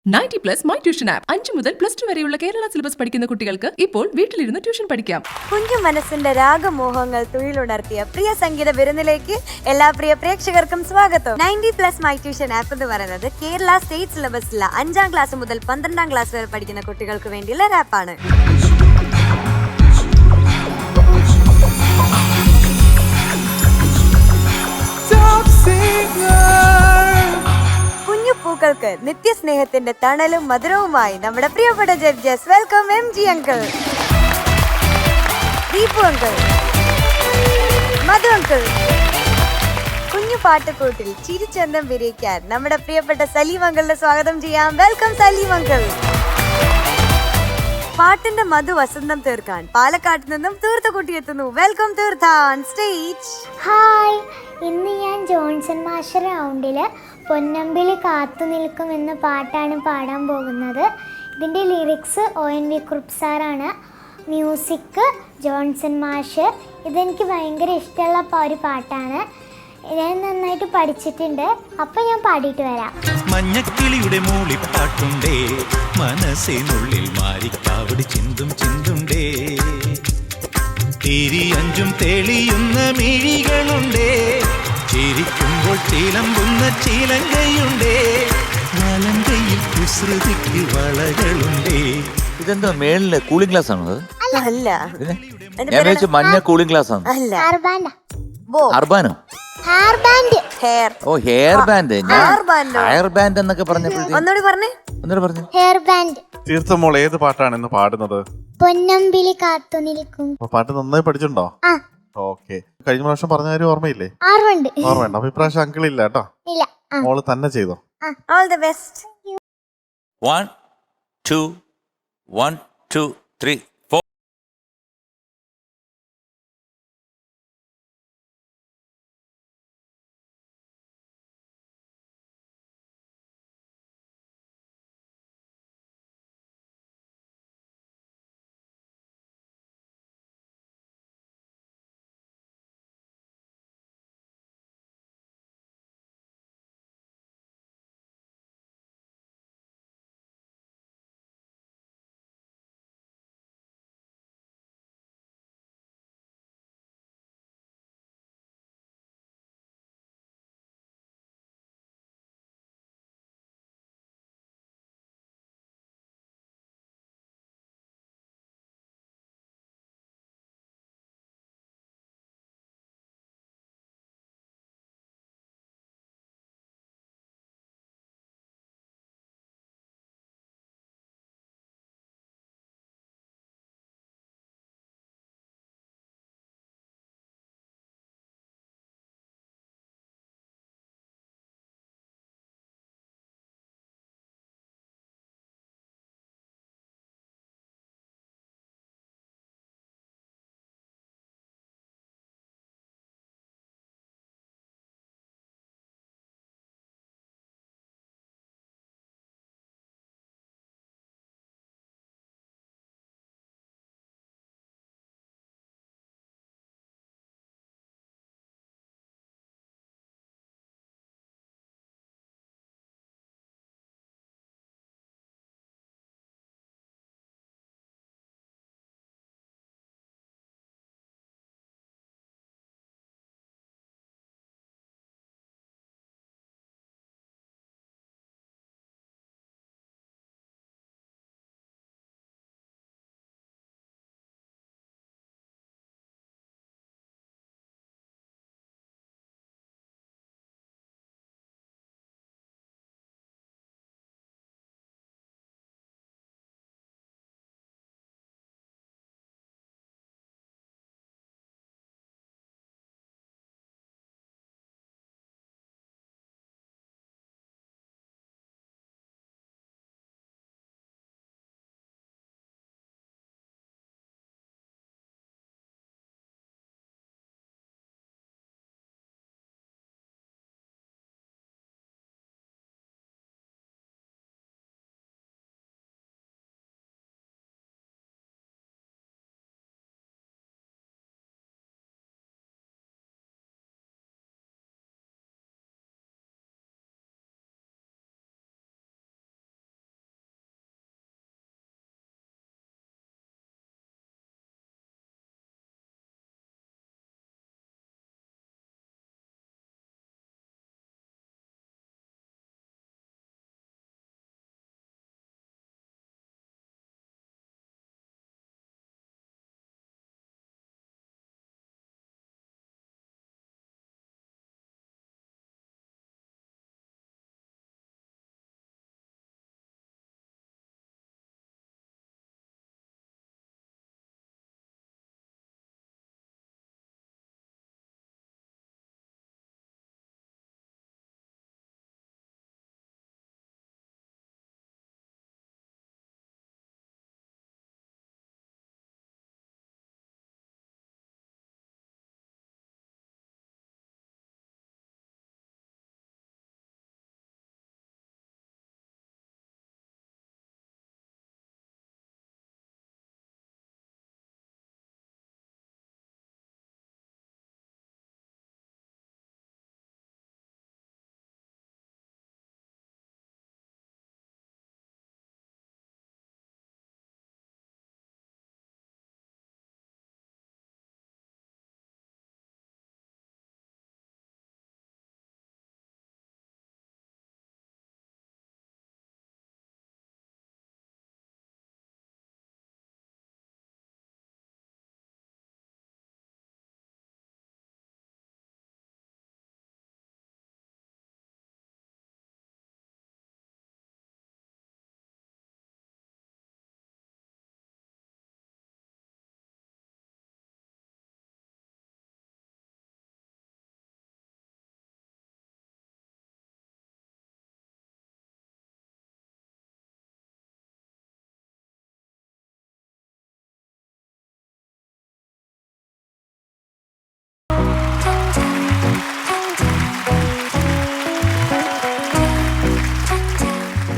90+ my tuition app 5 മുതൽ +2 വരെയുള്ള Kerala syllabus പഠിക്കുന്ന കുട്ടികൾക്ക് ഇപ്പോൾ വീട്ടിലിരുന്ന് ട്യൂഷൻ പഠിക്കാം. കുഞ്ഞു മനസ്സിന്റെ രാഗമോഹങ്ങൾ തുയിലുണർത്തിയ പ്രിയ സംഗീത വിരുന്നിലേക്ക് എല്ലാ പ്രിയ പ്രേക്ഷകർക്കും സ്വാഗതം. 90+ മൈ ട്യൂഷൻ ആപ്പ് എന്ന് പറയുന്നത് കേരള സ്റ്റേറ്റ് സിലബസിലെ 5ാം ക്ലാസ് മുതൽ 12ാം ക്ലാസ് വരെ പഠിക്കുന്ന കുട്ടികൾക്ക് വേണ്ടിയുള്ള ഒരു ആപ്പാണ്. പൂക്കൾക്ക് നിത്യസ്നേഹത്തിന്റെ തണലും മധുരവുമായി നമ്മുടെ പ്രിയപ്പെട്ട judges. Welcome MG uncle, Deepu uncle, Madhu uncle. കുഞ്ഞു പാട്ടുകൂട്ടിൽ ചിരിച്ചന്തം വിരിയിക്കാൻ നമ്മുടെ പ്രിയപ്പെട്ട സലീം അങ്കിളിനെ സ്വാഗതം ചെയ്യാം. Welcome Saleem uncle. പാട്ടിന്റെ മധു വസന്തം തീർക്കാൻ പാലക്കാട്ട് നിന്നും തീർത്ഥക്കുട്ടി എത്തുന്നു. Welcome Theertha on stage. Hi, ഇന്ന് ഞാൻ ജോൺസൺ മാസ്റ്റർ റൗണ്ടില് പൊന്നമ്പിളി കാത്തു നിൽക്കും എന്ന പാട്ടാണ് പാടാൻ പോകുന്നത്. ഇതിൻ്റെ ലിറിക്സ് ONV കുറുപ്പ് സാറാണ്, മ്യൂസിക് ജോൺസൺ മാഷ്. ഇതെനിക്ക് ഭയങ്കര ഇഷ്ടമുള്ള ഒരു പാട്ടാണ്. ഞാൻ നന്നായിട്ട് പഠിച്ചിട്ടുണ്ട്. അപ്പം ഞാൻ പാടിയിട്ട് വരാം. മഞ്ഞക്കിളിയുടെ മൂളിപ്പാട്ടുണ്ടേ, മനസ്സിനുള്ളിൽ മാരിക്കാവടി ചിന്തും ചിന്തുണ്ടേ, തിരിയഞ്ചും തെളിയുന്ന മിഴികളുണ്ടേ, ചിരിക്കുമ്പോൾ ചിലമ്പുന്ന ചിലങ്കയുണ്ടേ, വലങ്കയിൽ കുസൃതിക്ക് വളകളുണ്ടേ. ഇതെന്താ മേളില് കൂളിംഗ് ഗ്ലാസ് ആണോ? അല്ല, ഞാൻ വിചാരിച്ചു മഞ്ഞ കൂളിംഗ് ഗ്ലാസ് ആണ്. അല്ല, അർബാനോ? ഹെയർ. ഓ, ഹെയർ ബാൻഡ്. ഹെയർ ബാൻഡ് എന്നൊക്കെ പറഞ്ഞപ്പോഴത്തേക്ക് ഒന്നുകൂടി പറഞ്ഞു. Hair band. തീർത്ഥമോൾ ഏത് പാട്ടാണ് ഇന്ന് പാടുന്നത്? പൊന്നമ്പിളി കാത്തു നിൽക്കും. പാട്ട് നന്നായി പഠിച്ചിട്ടുണ്ടോ? ആ, ഓക്കെ. കഴിഞ്ഞ പ്രാവശ്യം പറഞ്ഞ കാര്യം ഓർമ്മയില്ലേ? ഓർമ്മയുണ്ട്. അപ്പൊ ഇപ്രാവശ്യം അങ്കിൾ ഇല്ല കേട്ടോ, ഇല്ല. മോള് തന്നെ ചെയ്തോ. All the best. 1 2 1 2 3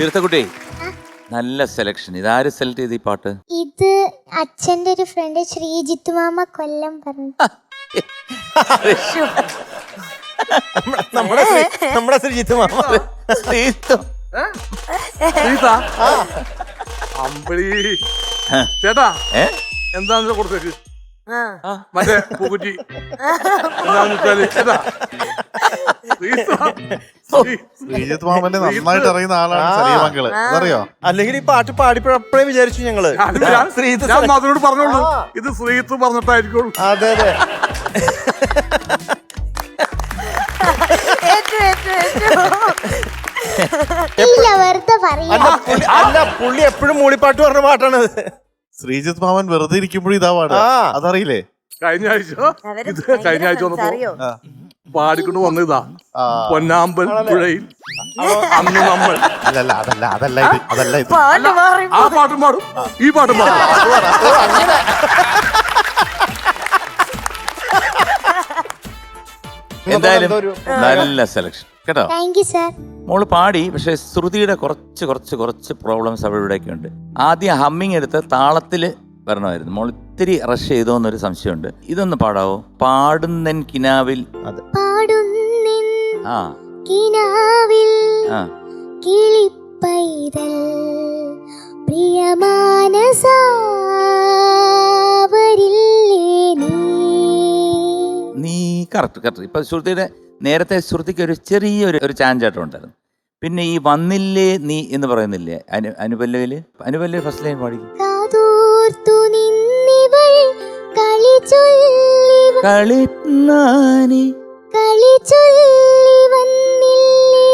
തീർത്ഥക്കുട്ടി നല്ല സെലക്ഷൻ. ഇതാര് സെലക്ട് ചെയ്ത് ഈ പാട്ട്? ഇത് അച്ഛൻ്റെ ഒരു ഫ്രണ്ട് ശ്രീജിത്ത് മാമ കൊല്ലം പറഞ്ഞു. നമ്മുടെ ശ്രീജിത്ത് മാമ. അമ്പളി ചേട്ടാ എന്താണെന്ന് കൊടുത്തേക്ക് മറ്റേ പൂക്കുറ്റി എന്താന്ന് വെച്ചാല് ചേട്ടാ ശ്രീജിത്ത് മാമന്റെ നന്നായിട്ട് അറിയുന്ന ആളാണ് സലീമംഗള്, അതറിയോ? അല്ലെങ്കിൽ ഈ പാട്ട് പാടിപ്പോഴപ്പോഴേ വിചാരിച്ചു ഞങ്ങള് ഞാൻ അതിനോട് പറഞ്ഞോളൂ ഇത് ശ്രീത്ത് പറഞ്ഞിട്ടായിരിക്കുള്ളൂ. അതെ അതെ. ഇല്ല വെറുതെ പറയാ. അല്ല പുള്ളി എപ്പോഴും മൂളിപ്പാട്ട് പറഞ്ഞ പാട്ടാണ്. ശ്രീജിത്ത് മാമൻ വെറുതെ ഇരിക്കുമ്പോഴും ഇതാ പാട്, അതറിയില്ലേ? കഴിഞ്ഞ ആഴ്ച വന്നപ്പോ പാടിക്കൊണ്ട് വന്നതാ പൊന്നാമ്പൽ പുഴയിൽ അന്ന് നമ്മൾ. അതല്ല ഇത്. ആ പാട്ടും പാടും ഈ പാട്ടും പാടും. എന്തായാലും നല്ല സെലക്ഷൻ കേട്ടോ. Thank you sir. മോള് പാടി, പക്ഷെ ശ്രുതിയുടെ കുറച്ച് പ്രോബ്ലംസ് അവിടെ ഇവിടെയൊക്കെ ഉണ്ട്. ആദ്യം ഹമ്മിങ് എടുത്ത് താളത്തില് വരണമായിരുന്നു. മോൾ ഇത്തിരി റഷ് ചെയ്തോ എന്നൊരു സംശയമുണ്ട്. ഇതൊന്ന് പാടാവോ? പാടുന്നൻ കിനാവിൽ. പാടുന്നിൻ ആ കിനാവിൽ ആ കിളിപ്പൈതൽ പ്രിയമാനസാവരില്ലേ നീ കറക്റ്റ്. ഇപ്പൊ ശ്രുതിയുടെ നേരത്തെ ശ്രുതിക്ക് ഒരു ചെറിയൊരു ചാഞ്ചാട്ടം ഉണ്ടായിരുന്നു. പിന്നെ ഈ വന്നില്ലേ നീ എന്ന് പറയുന്നില്ലേ അനുപല്ലവില് ഫസ്റ്റ് ലൈൻ പാടി. കാതോർത്തു നിന്നിവൾ കളിച്ചൊല്ലി വന്നില്ലേ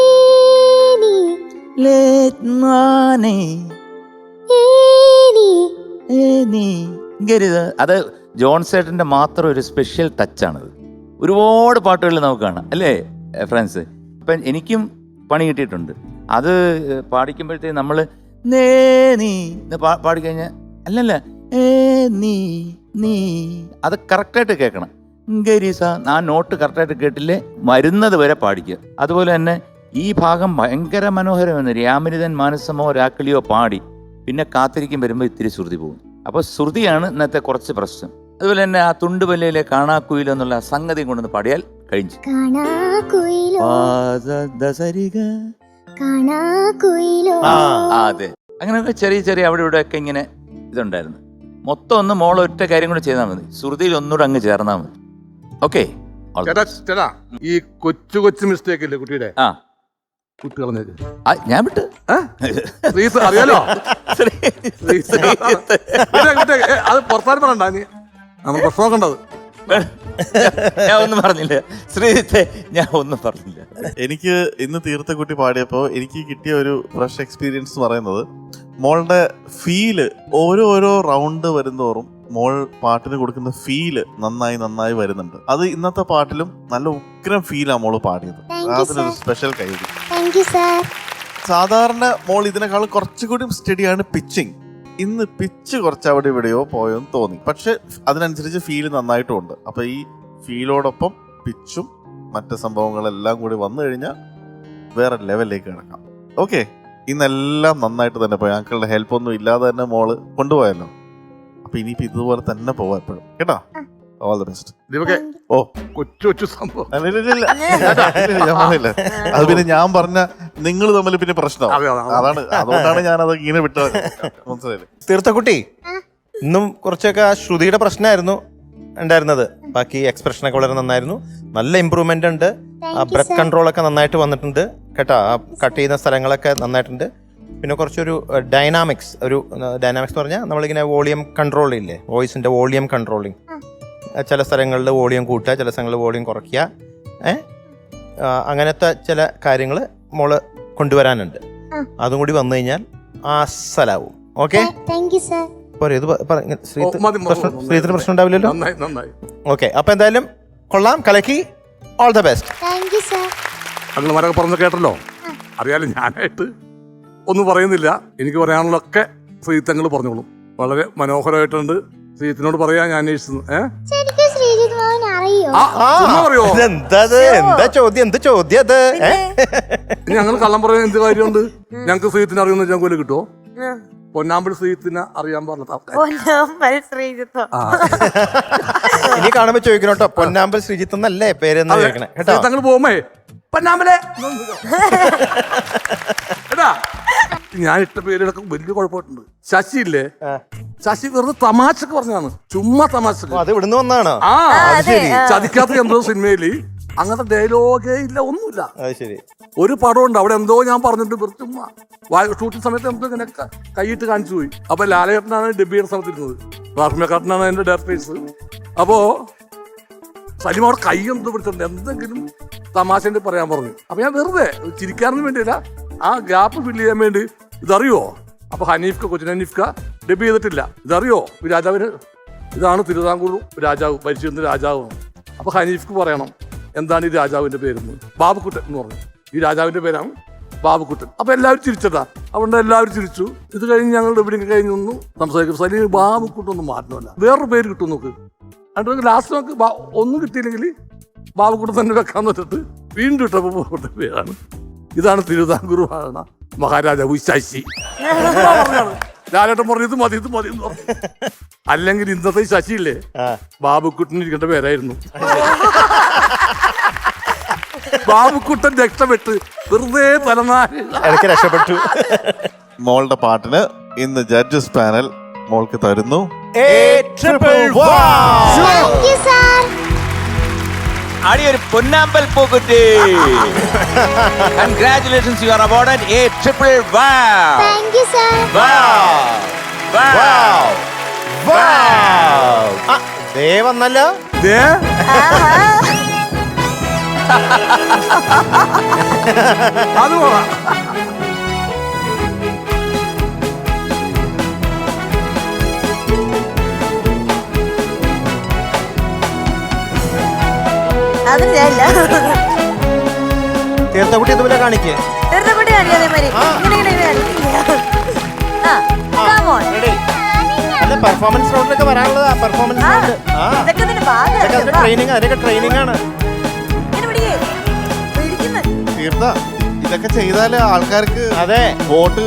നീ അത് ജോൺസേട്ടന്റെ മാത്രം ഒരു സ്പെഷ്യൽ ടച്ചാണത്. ഒരുപാട് പാട്ടുകൾ നമുക്ക് കാണാം അല്ലേ ഫ്രണ്ട്സ്? ഇപ്പം എനിക്കും പണി കിട്ടിയിട്ടുണ്ട്. അത് പാടിക്കുമ്പോഴത്തേക്ക് നമ്മൾ നേ നീ പാടിക്കഴിഞ്ഞാൽ അല്ലല്ല നീ അത് കറക്റ്റായിട്ട് കേൾക്കണം. ഗരിസ ആ നോട്ട് കറക്റ്റായിട്ട് കേട്ടില്ലേ വരുന്നത് വരെ പാടിക്കുക. അതുപോലെ തന്നെ ഈ ഭാഗം ഭയങ്കര മനോഹരമെന്ന് രാമനിതൻ മാനസമോ രാക്കിളിയോ പാടി പിന്നെ കാത്തിരിക്കും വരുമ്പോൾ ഇത്തിരി ശ്രുതി പോകും. അപ്പോൾ ശ്രുതിയാണ് ഇന്നത്തെ കുറച്ച് പ്രശ്നം. അതുപോലെ തന്നെ ആ തുണ്ടുപല്ലയിലെ കാണാക്കുയിലോ എന്നുള്ള സംഗതി കൊണ്ടുവന്ന് പാടിയാൽ കഴിഞ്ഞു. അതെ, അങ്ങനെയൊക്കെ ചെറിയ അവിടെ ഇവിടെ ഒക്കെ ഇങ്ങനെ ഇതുണ്ടായിരുന്നു. മൊത്തം ഒന്ന് മോൾ ഒറ്റ കാര്യം കൂടെ ചെയ്താൽ മതി, ശ്രുതിയിൽ ഒന്നുകൂടെ അങ്ങ് ചേർന്നാൽ മതി. ഓക്കെ ചേട്ടാ ഈ കൊച്ചു മിസ്റ്റേക്ക് ഇല്ലേ കുട്ടിയുടെ? ആ കുട്ടി കളഞ്ഞേക്ക്. ഞാൻ വിട്ട് അറിയാലോ അത് പുറത്താരും പറയണ്ട, നീ നമ്മൾ പ്രശ്നം നോക്കണ്ടത്. ഞാൻ ഒന്നും പറഞ്ഞില്ല ശ്രീജിത്തെ, ഞാൻ ഒന്നും പറഞ്ഞില്ല. എനിക്ക് ഇന്ന് തീർത്ഥക്കുട്ടി പാടിയപ്പോൾ എനിക്ക് കിട്ടിയ ഒരു ഫ്രഷ് എക്സ്പീരിയൻസ് എന്ന് പറയുന്നത്, മോളുടെ ഫീല് ഓരോ റൗണ്ട് വരുന്തോറും മോൾ പാട്ടിന് കൊടുക്കുന്ന ഫീല് നന്നായി വരുന്നുണ്ട്. അത് ഇന്നത്തെ പാട്ടിലും നല്ല ഉഗ്രം ഫീലാണ് മോള് പാടിയത്. അതിനൊരു സ്പെഷ്യൽ കൈയ്യടി. സാധാരണ മോൾ ഇതിനേക്കാൾ കുറച്ചുകൂടി സ്റ്റഡിയാണ് പിച്ചിങ്. ഇന്ന് പിച്ച് കുറച്ച് അവിടെ ഇവിടെയോ പോയെന്ന് തോന്നി, പക്ഷെ അതിനനുസരിച്ച് ഫീല് നന്നായിട്ടും ഉണ്ട്. അപ്പൊ ഈ ഫീലോടൊപ്പം പിച്ചും മറ്റ് സംഭവങ്ങളെല്ലാം കൂടി വന്നു കഴിഞ്ഞാൽ വേറെ ലെവലിലേക്ക് കിടക്കാം. ഓക്കെ, ഇന്നെല്ലാം നന്നായിട്ട് തന്നെ പോയി. അങ്കിളുടെ ഹെൽപ്പ് ഒന്നും ഇല്ലാതെ തന്നെ മോള് കൊണ്ടുപോയല്ലോ. അപ്പൊ ഇനിയിപ്പോ ഇതുപോലെ തന്നെ പോവാ എപ്പോഴും കേട്ടോ. All the best. ഓ കൊച്ചു സംഭവം ഞാൻ പറഞ്ഞില്ല, അത് പിന്നെ ഞാൻ പറഞ്ഞ നിങ്ങൾ തമ്മിൽ പിന്നെ പ്രശ്നം അതാണ്. അതുകൊണ്ടാണ് ഞാൻ അത് ഇങ്ങനെ വിട്ടത്, മനസ്സിലായില്ലേ? തീർത്ഥക്കുട്ടി, ഇന്നും കുറച്ചൊക്കെ ആ ശ്രുതിയുടെ പ്രശ്നമായിരുന്നു ഉണ്ടായിരുന്നത്. ബാക്കി എക്സ്പ്രഷനൊക്കെ വളരെ നന്നായിരുന്നു. നല്ല ഇമ്പ്രൂവ്മെന്റ് ഉണ്ട്. ആ ബ്രെത്ത് കൺട്രോൾ ഒക്കെ നന്നായിട്ട് വന്നിട്ടുണ്ട് കേട്ടോ. ആ കട്ട് ചെയ്യുന്ന സ്ഥലങ്ങളൊക്കെ നന്നായിട്ടുണ്ട്. പിന്നെ കുറച്ചൊരു ഡൈനാമിക്സ് എന്ന് പറഞ്ഞാൽ നമ്മളിങ്ങനെ വോളിയം കൺട്രോൾ ഇല്ലേ, വോയിസിന്റെ വോളിയം കൺട്രോളിങ്. ചില സ്ഥലങ്ങളിൽ വോളിയം കൂട്ടുക, ചില സ്ഥലങ്ങളിൽ വോളിയം കുറയ്ക്കുക, അങ്ങനത്തെ ചില കാര്യങ്ങൾ മോള് കൊണ്ടുവരാനുണ്ട്. അതും കൂടി വന്നു കഴിഞ്ഞാൽ അസലാവും. ഓക്കെ, ശ്രീത്തിന് പ്രശ്നം ഉണ്ടാവില്ലല്ലോ. ഓക്കെ, അപ്പൊ എന്തായാലും കൊള്ളാം, കലക്കി. All the best. അങ്ങനെമാരൊക്കെ പറഞ്ഞു കേട്ടല്ലോ. അറിയാലോ, ഞാനായിട്ട് ഒന്നും പറയുന്നില്ല. എനിക്ക് പറയാനുള്ളതൊക്കെ ശ്രീത്തങ്ങൾ പറഞ്ഞോളും. വളരെ മനോഹരമായിട്ടുണ്ട്. ശ്രീത്തിനോട് പറയാ ഞാൻ അന്വേഷിച്ചു. ശ്രീജിത്ത് മാമൻ അറിയോ? അറിയോ എന്താ ചോദ്യം എന്ത് ചോദ്യം അത്? ഞങ്ങൾ കള്ളം പറയാൻ എന്ത് കാര്യമുണ്ട്? ഞങ്ങക്ക് ശ്രീജിത്തിനെ അറിയുന്ന ഞങ്ങൾക്ക് കിട്ടുമോ? പൊന്നാമ്പൽ ശ്രീജിത്തിനെ അറിയാൻ പറഞ്ഞ ഇനി കാണുമ്പോ ചോദിക്കണം കേട്ടോ, പൊന്നാമ്പൽ ശ്രീജിത്ത് എന്നല്ലേ പേരെന്ന് ചോദിക്കണേ കേട്ടോ. തങ്ങൾ പോകുമ്പേ പൊന്നാമ്പലെ എടാ, ഞാൻ ഇട്ട പേരുകളൊക്കെ വലിയ കുഴപ്പമായിട്ടുണ്ട്. ശശി ഇല്ലേ, ശശി വെറുതെ തമാശക്ക് പറഞ്ഞതാണ്, ചുമ്മാ തമാശക്ക്. അത് ഇവിടുന്ന് വന്നാണോ? ആ ചതിക്കാത്ത എന്തോ സിനിമയില് അങ്ങനത്തെ ഡയലോഗേ ഇല്ല, ഒന്നുമില്ല. അത് ശരി. ഒരു പടമുണ്ട് അവിടെ എന്തോ ഞാൻ പറഞ്ഞിട്ട് ചുമ്മാ ഷൂട്ടിംഗ് സമയത്ത് എന്തോ ഇങ്ങനെ കൈയിട്ട് കാണിച്ചു പോയി. അപ്പൊ ലാലേട്ടനാണ് ഡബ് ചെയ്യുന്ന സമയത്തിരുന്നത്, റാഷ്മേക്കാട്ടനാണ് എന്റെ ഡയറക്ടേഴ്സ്. അപ്പോ സലിം അവിടെ കൈ എന്തോ പിടിച്ചിട്ടുണ്ട്, എന്തെങ്കിലും തമാശ പറയാൻ പറഞ്ഞു. അപ്പൊ ഞാൻ വെറുതെ ചിരിക്കാനൊന്നും വേണ്ടിയില്ല, ആ ഗ്യാപ്പ് ഫില്ല് ചെയ്യാൻ വേണ്ടി ഇതറിയോ. അപ്പൊ ഹനീഫ്ക, കൊച്ചിൻ ഹനീഫ്ക ഡബ് ചെയ്തിട്ടില്ല. ഇതറിയോ ഈ രാജാവിന്, ഇതാണ് തിരുവിതാംകൂർ രാജാവ്, ഭരിച്ചിരുന്ന രാജാവ്. അപ്പൊ ഹനീഫ്ക്ക് പറയണം എന്താണ് ഈ രാജാവിന്റെ പേരെന്ന്. ബാബുക്കുട്ടൻ എന്ന് പറഞ്ഞു, ഈ രാജാവിന്റെ പേരാണ് ബാബുക്കുട്ടൻ. അപ്പൊ എല്ലാവരും ചിരിച്ചതാ, അതുകൊണ്ട് എല്ലാവരും ചിരിച്ചു. ഇത് കഴിഞ്ഞ് ഞങ്ങളുടെ ഇവിടെ കഴിഞ്ഞ് ഒന്ന് സംസാരിക്കും. സലീം ബാബുക്കുട്ടൻ ഒന്നും മാറ്റണമല്ല, വേറൊരു പേര് കിട്ടും നോക്ക്. എന്നിട്ട് ലാസ്റ്റ് നമുക്ക് ഒന്നും കിട്ടിയില്ലെങ്കിൽ ബാബുക്കുട്ടൻ തന്നെ വെക്കാന്ന് വെച്ചിട്ട് വീണ്ടും ഇട്ടപ്പോൾ ബാബുക്കുട്ടൻ പേരാണ്. ഇതാണ് തിരുവിതാംകൂർ മഹാരാജാവ് ശശി. ലാലേട്ടൻ പറഞ്ഞു ഇത് മതി എന്ന് പറഞ്ഞു. അല്ലെങ്കിൽ ഇന്നത്തെ ശശിയില്ലേ ബാബുക്കുട്ടൻ ഇരിക്കേണ്ട പേരായിരുന്നു. ബാബുക്കുട്ടൻ രക്ഷപ്പെട്ട് വെറുതെ തലനാരി രക്ഷപ്പെട്ടു. മോളുടെ പാട്ടിന് ഇന്ന് ജഡ്ജസ് പാനൽ മോൾക്ക് തരുന്നു അടിയൊരു പൊന്നാമ്പൽ പൂക്കുറ്റി. Congratulations, you are awarded a triple wow. Thank you sir. ദേ വന്നല്ലോ. അത് പോവാ. തീർത്ഥക്കുട്ടി ഇതുപോലെ കാണിക്കേ. പെർഫോമൻസ് റൗണ്ടിലൊക്കെ വരാനുള്ളതാ. പെർഫോമൻസ് ട്രെയിനിങ്, അതിനൊക്കെ ട്രെയിനിങ് ആണ്. തീർത്ത ഇതൊക്കെ ചെയ്താല് ആൾക്കാർക്ക് അതെ വോട്ട്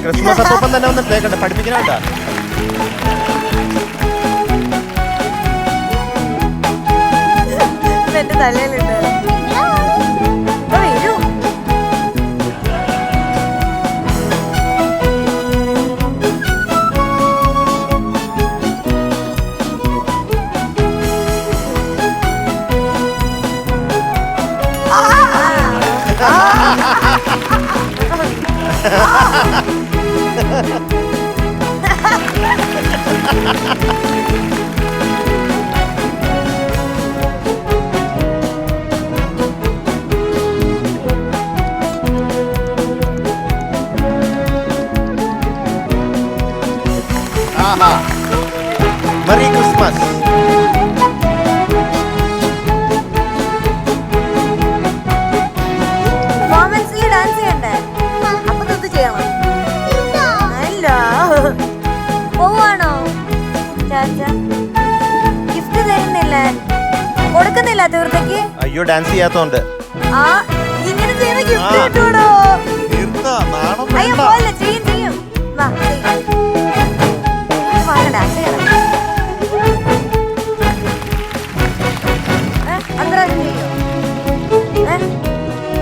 ക്രിസ്മസ് അപ്പം തന്നെ ഒന്ന് കേൾക്കട്ടെ, പഠിപ്പിക്കണ. എന്റെ തലയിലുണ്ട്. വരൂ. Merry Christmas. പെർഫോമൻസിൽ ഡാൻസ് ചെയ്യണ്ടേ? അപ്പൊ ഇത് ചെയ്യണം. അല്ല പോവാണോ? ഗിഫ്റ്റ് തരുന്നില്ല, കൊടുക്കുന്നില്ല തീർത്തേക്ക്. അയ്യോ, ഡാൻസ് ചെയ്യാത്തോണ്ട്. ആ ഇങ്ങനെ ചെയ്യുന്ന ഗിഫ്റ്റ് കിട്ടൂടോ? അയ്യോ പോലെ ചെയ്യും ചെയ്യും. ഡാൻസ് ചെയ്യണം. അത്ര ചെയ്യോ?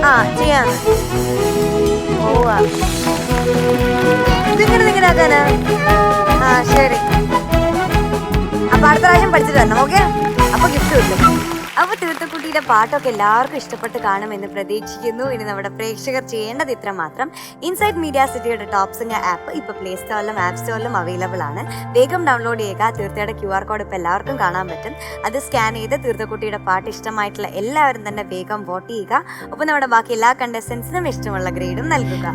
ആ ചെയ്യാന്ന്. പോവാ. ഇതിങ്ങനെ നിങ്ങനെ ആക്കാനാ? ആ ശരി. അപ്പൊ അടുത്ത പ്രാവശ്യം പഠിച്ചിട്ട് വരണം. ഓക്കെ, അപ്പൊ ഗിഫ്റ്റ് കിട്ടും. അപ്പൊ തീർത്ഥക്കുട്ടിയുടെ പാട്ടൊക്കെ എല്ലാവർക്കും ഇഷ്ടപ്പെട്ട് കാണുമെന്ന് പ്രതീക്ഷിക്കുന്നു. ഇനി നമ്മുടെ പ്രേക്ഷകർ ചെയ്യേണ്ടത് ഇത്ര മാത്രം. ഇൻസൈഡ് മീഡിയ സിറ്റിയുടെ ടോപ് സിംഗർ ആപ്പ് ഇപ്പൊ പ്ലേ സ്റ്റോറിലും ആപ്പ് സ്റ്റോറിലും അവൈലബിൾ ആണ്. വേഗം ഡൗൺലോഡ് ചെയ്യുക. തീർത്ഥയുടെ QR കോഡ് ഇപ്പൊ എല്ലാവർക്കും കാണാൻ പറ്റും. അത് സ്കാൻ ചെയ്ത് തീർത്ഥക്കുട്ടിയുടെ പാട്ട് ഇഷ്ടമായിട്ടുള്ള എല്ലാവരും തന്നെ വേഗം വോട്ട് ചെയ്യുക. ഒപ്പം നമ്മുടെ ബാക്കി എല്ലാ കണ്ടസ്റ്റൻസിനും ഇഷ്ടമുള്ള ഗ്രേഡും നൽകുക.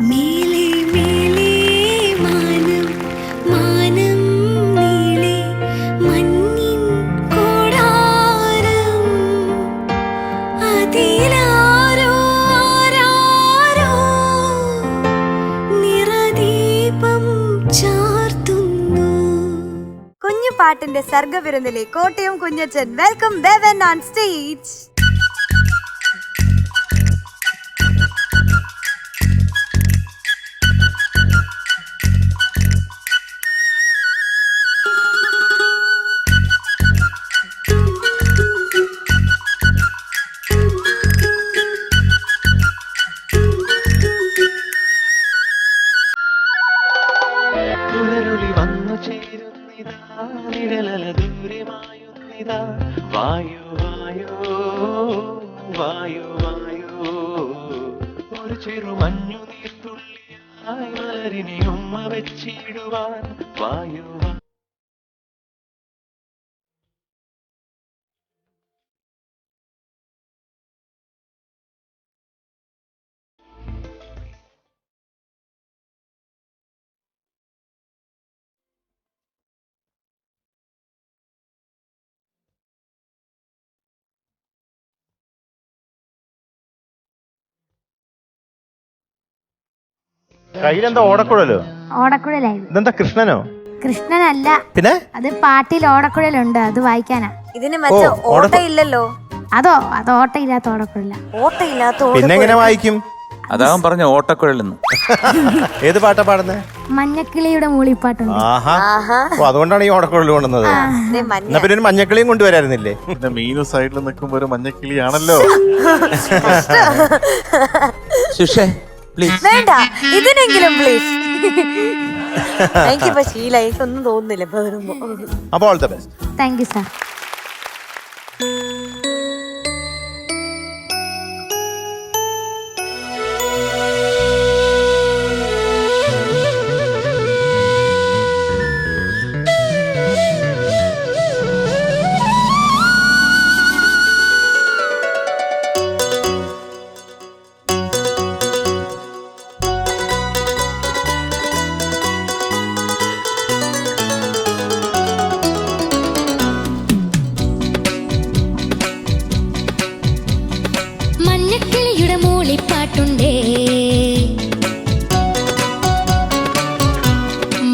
ചാർത്തുന്നു പാട്ടിന്റെ സർഗവിരുന്നിലെ Kottayam Kunjachan. Welcome Bevan on stage. പുലരുളി വന്നു ചേരുന്നിതാ നിഴലല ദൂരമായുന്നിതാ വായു വായു വായു വായു ഒരു ചെറു മഞ്ഞു നീർത്തുള്ളിയായി മലരിനെ ഉമ്മ വെച്ചിടുവാൻ വായു വായു. കയ്യിലെന്താ ഓടക്കുഴലോ? ഓടക്കുഴലായിരുന്നു. ഇതെന്താ കൃഷ്ണനോ? കൃഷ്ണനല്ല, പിന്നെ അത് പാട്ടിൽ ഓടക്കുഴലുണ്ട്, അത് വായിക്കാനാ. ഇതിന് മറ്റേ ഓട്ട ഇല്ലല്ലോ. അത് ഓട്ടയില്ലാത്ത ഓടക്കുഴല. ഓട്ടയില്ലാത്ത പിന്നെ എങ്ങനെ വായിക്കും? അതാവും പറഞ്ഞ ഓട്ടക്കുഴലെന്ന്. ഏത് പാട്ടാ പാടുന്നേ? മഞ്ഞക്കിളിയുടെ മൂളിപ്പാട്ടുണ്ട്. ആഹാ, ഓ, അതുകൊണ്ടാണ് ഈ ഓടക്കുഴൽ കൊണ്ടുവന്നത്. എന്നാ പിന്നെ ഒരു മഞ്ഞക്കിളിയും കൊണ്ടുവരായിരുന്നില്ലേ? പിന്നെ മീനു സൈഡിൽ നിൽക്കുമ്പോ ഒരു മഞ്ഞക്കിളിയാണല്ലോ. സുഷേ പ്ലീസ്. വേണ്ട, ഇതിനെങ്കിലും പ്ലീസ്. എനിക്കിപ്പോ ശീലായി, ഒന്നും തോന്നുന്നില്ല ഇപ്പൊ വരുമ്പോ. അപ്പോൾ all the best. Thank you sir. മഞ്ഞക്കിളിയുടെ മൂളിപ്പാട്ടുണ്ടേ,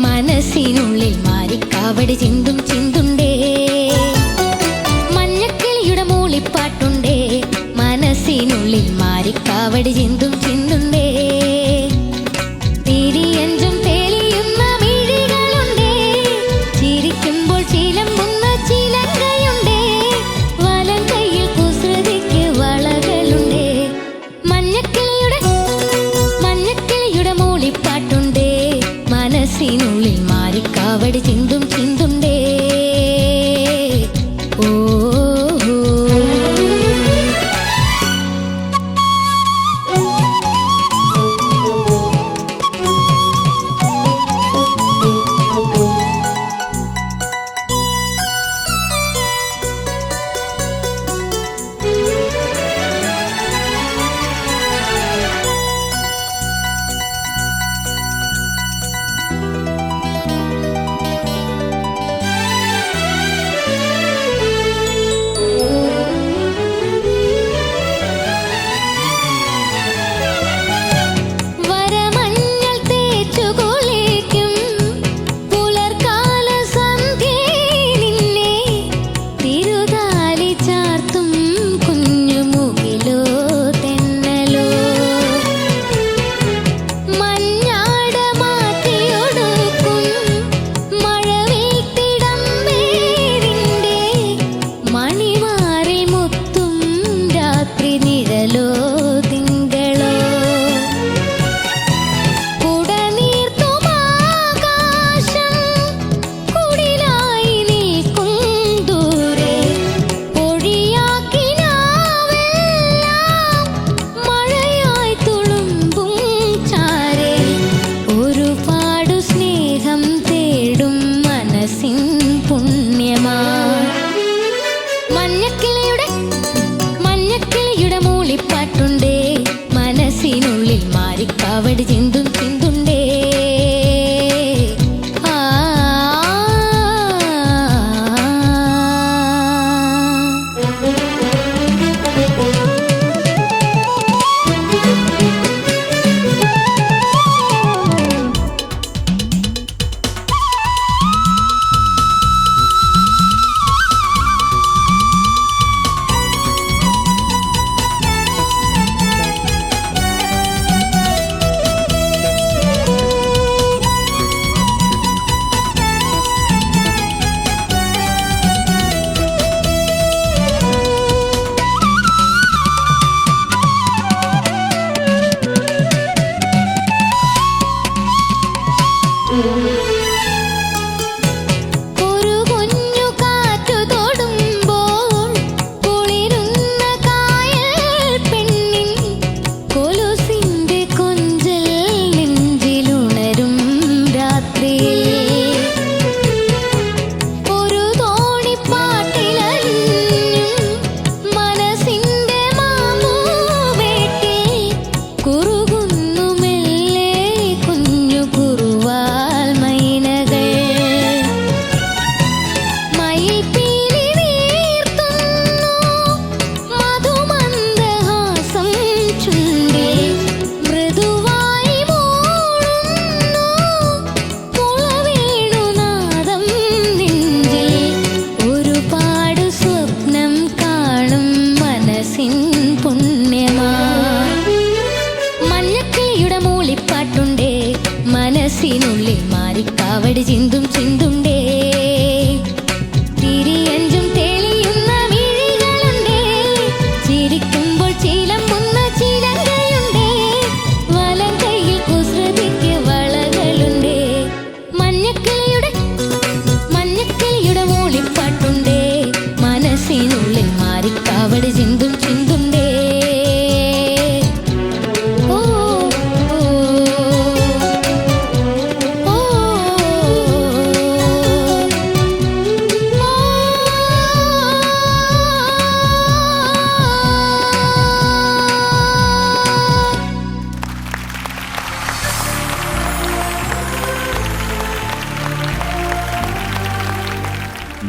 മനസ്സിനുള്ളിൽ മാറിക്കാവടി ചിന്തും ചിന്തുണ്ടേ. മഞ്ഞക്കിളിയുടെ മൂളിപ്പാട്ടുണ്ടേ, മനസ്സിനുള്ളിൽ മാറിക്കാവടി ചിന്തും ചിന്തുണ്ടേ. തിരിയഞ്ചും തെളിയുന്ന മിഴികളുണ്ടേ, ചിരിക്കുമ്പോൾ ചിലമ്പുന്ന ചിലങ്കയുണ്ടേ. വലം കയ്യിൽ കുസൃതിക്ക് വളകളുണ്ടേ. മഞ്ഞക്കിളിയുടെ മൂളിപ്പാട്ടുണ്ടേ, മനസ്സിനുള്ളിൽ മാറിക്കാവടി ചിന്തും ചിന്തുണ്ടേ. ഓ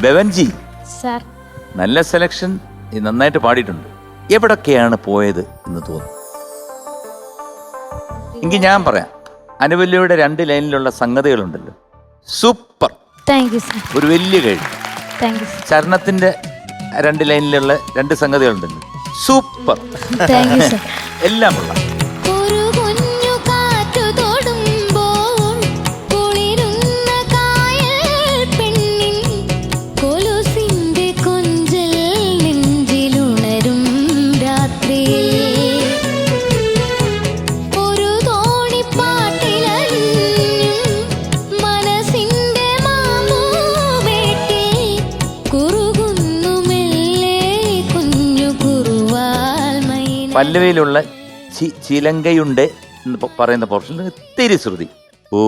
ബെവൻജി, സാർ. നല്ല സെലക്ഷൻ, നന്നായിട്ട് പാടിയിട്ടുണ്ട്. എവിടൊക്കെയാണ് പോയത് എന്ന് തോന്നുന്നു? എങ്കിൽ ഞാൻ പറയാം, അനുവല്യയുടെ 2 ലൈനിലുള്ള സംഗതികളുണ്ടല്ലോ, സൂപ്പർ, താങ്ക് യു സാർ. ഒരു വലിയ കഴിവ്. Thank you sir. ചരണത്തിന്റെ 2 ലൈനിലുള്ള 2 സംഗതികളുണ്ടല്ലോ, സൂപ്പർ, താങ്ക് യു സാർ. എല്ലാം കൊള്ളാം. ഒരു കുഞ്ഞു കാറ്റു തൊടുമ്പോൾ കുളിരുന്ന കായൽ പെണ്ണിൻ കൊലുസിന്റെ കൊഞ്ചൽ നെഞ്ചിലുണരും രാത്രിയിൽ. ഒരു തോണിപ്പാട്ടിലലിഞ്ഞും മനസ്സിന്റെ മാമൂവേട്ടിൽ കുറുകുന്നു മെല്ലെ കുഞ്ഞു കുറുവാൽ മൈന. പല്ലവിയിലുള്ള ചിലങ്കയുണ്ട് എന്ന് പറയുന്ന പോർഷൻ ഇത്തിരി ശ്രുതി, ഓ,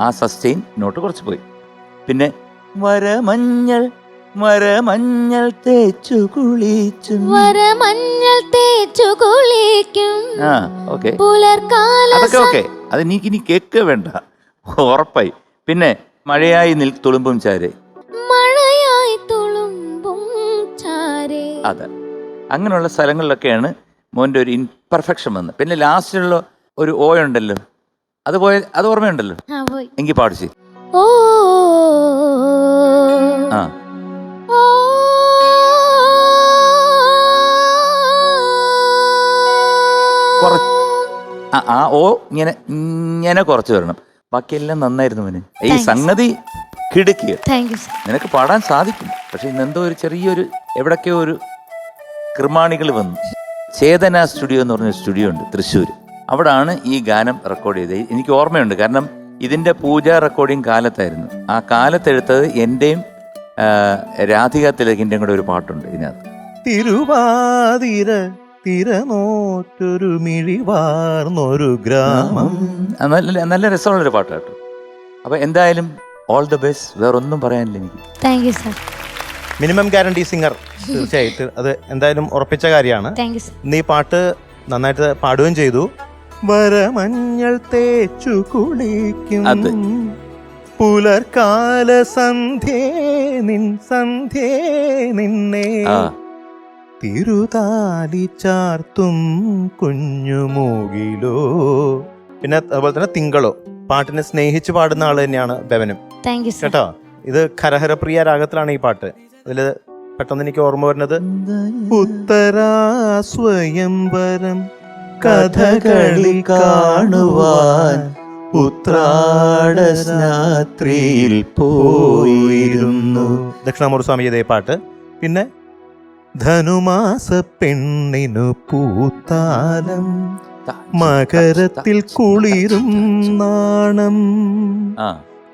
ആ സസ്റ്റെയിൻ നോട്ട് കുറച്ച് പോയി. പിന്നെ മരമഞ്ഞൾ മരമഞ്ഞൾ തേച്ചു കുളിച്ചു, വരമഞ്ഞൾ തേച്ചു കുളിക്കും ആ ഓക്കെ, പുലർക്കാല അതൊക്കെ ഓക്കെ. അത് നീക്കിനി കേക്ക് വേണ്ട, ഉറപ്പായി. പിന്നെ മഴയായി തുളുമ്പും ചാരെ, മഴയായി തുളുമ്പും ചാരേ. അതെ. അങ്ങനെയുള്ള സ്ഥലങ്ങളിലൊക്കെയാണ് മോൻ്റെ ഒരു ഇൻപെർഫെക്ഷൻ വന്നത്. പിന്നെ ലാസ്റ്റിലുള്ള ഒരു ഓ ഉണ്ടല്ലോ, അത് ഓർമ്മയുണ്ടല്ലോ, ആ, പോയി. എങ്കിൽ പാടിച്ച്. ഓ ആ ഓ ആ ഓ ഇങ്ങനെ കുറച്ച് വരണം, ബാക്കിയെല്ലാം നന്നായിരുന്നു മോന്. ഈ സംഗതി കിടുക്കിയ, താങ്ക് യു സാർ. നിനക്ക് പാടാൻ സാധിക്കും. പക്ഷെ ഇന്നെന്തോ ഒരു ചെറിയൊരു എവിടൊക്കെയോ ഒരു കൃമാണികൾ വന്നു. ചേതന സ്റ്റുഡിയോ എന്ന് പറഞ്ഞൊരു സ്റ്റുഡിയോ ഉണ്ട് തൃശ്ശൂർ. അവിടാണ് ഈ ഗാനം റെക്കോർഡ് ചെയ്തത്. എനിക്ക് ഓർമ്മയുണ്ട്, കാരണം ഇതിൻ്റെ പൂജ റെക്കോർഡിങ് കാലത്തായിരുന്നു. ആ കാലത്തെടുത്തത് എൻ്റെയും രാധിക തിലകിൻ്റെയും കൂടെ ഒരു പാട്ടുണ്ട് ഇതിനകത്ത്. തിരുവാതിര തിരനോറ്റൊരു മിഴിവാർന്നൊരു ഗ്രാമം. നല്ല രസമുള്ളൊരു പാട്ട് കേട്ടോ. അപ്പോൾ എന്തായാലും ഓൾ ദ ബെസ്റ്റ്, വേറൊന്നും പറയാനില്ല എനിക്ക്. Thank you sir. Minimum guarantee singer, തീർച്ചയായിട്ടും അത് എന്തായാലും ഉറപ്പിച്ച കാര്യമാണ്. Thank you sir. ഇന്ന് ഈ പാട്ട് നന്നായിട്ട് പാടുകയും ചെയ്തു. വരമഞ്ഞൾ തേച്ചു കുളിക്കും അതെ. പുലർക്കാല സന്ധ്യേ നിന്നെ തിരുതാലി ചാർത്തും കുഞ്ഞുമൂകിലോ. പിന്നെ അതുപോലെ തന്നെ തിങ്കളോ, പാട്ടിനെ സ്നേഹിച്ച് പാടുന്ന ആള് തന്നെയാണ് ബെവനും. Thank you sir. കേട്ടോ, ഇത് ഖരഹരപ്രിയ രാഗത്തിലാണ് ഈ പാട്ട്. ഇതില് പെട്ടെന്ന് എനിക്ക് ഓർമ്മ വരുന്നത് ഉത്തരാ സ്വയംവരം കഥകളി കാണുവാൻ ഉത്രാടസ്നാത്രിയിൽ പോയിരുന്നു. ദക്ഷിണാമൂർത്തി സ്വാമി ചെയ്ത പാട്ട്. പിന്നെ ധനുമാസ പെണ്ണിനു പൂത്താലം മകരത്തിൽ കുളിരും നാണം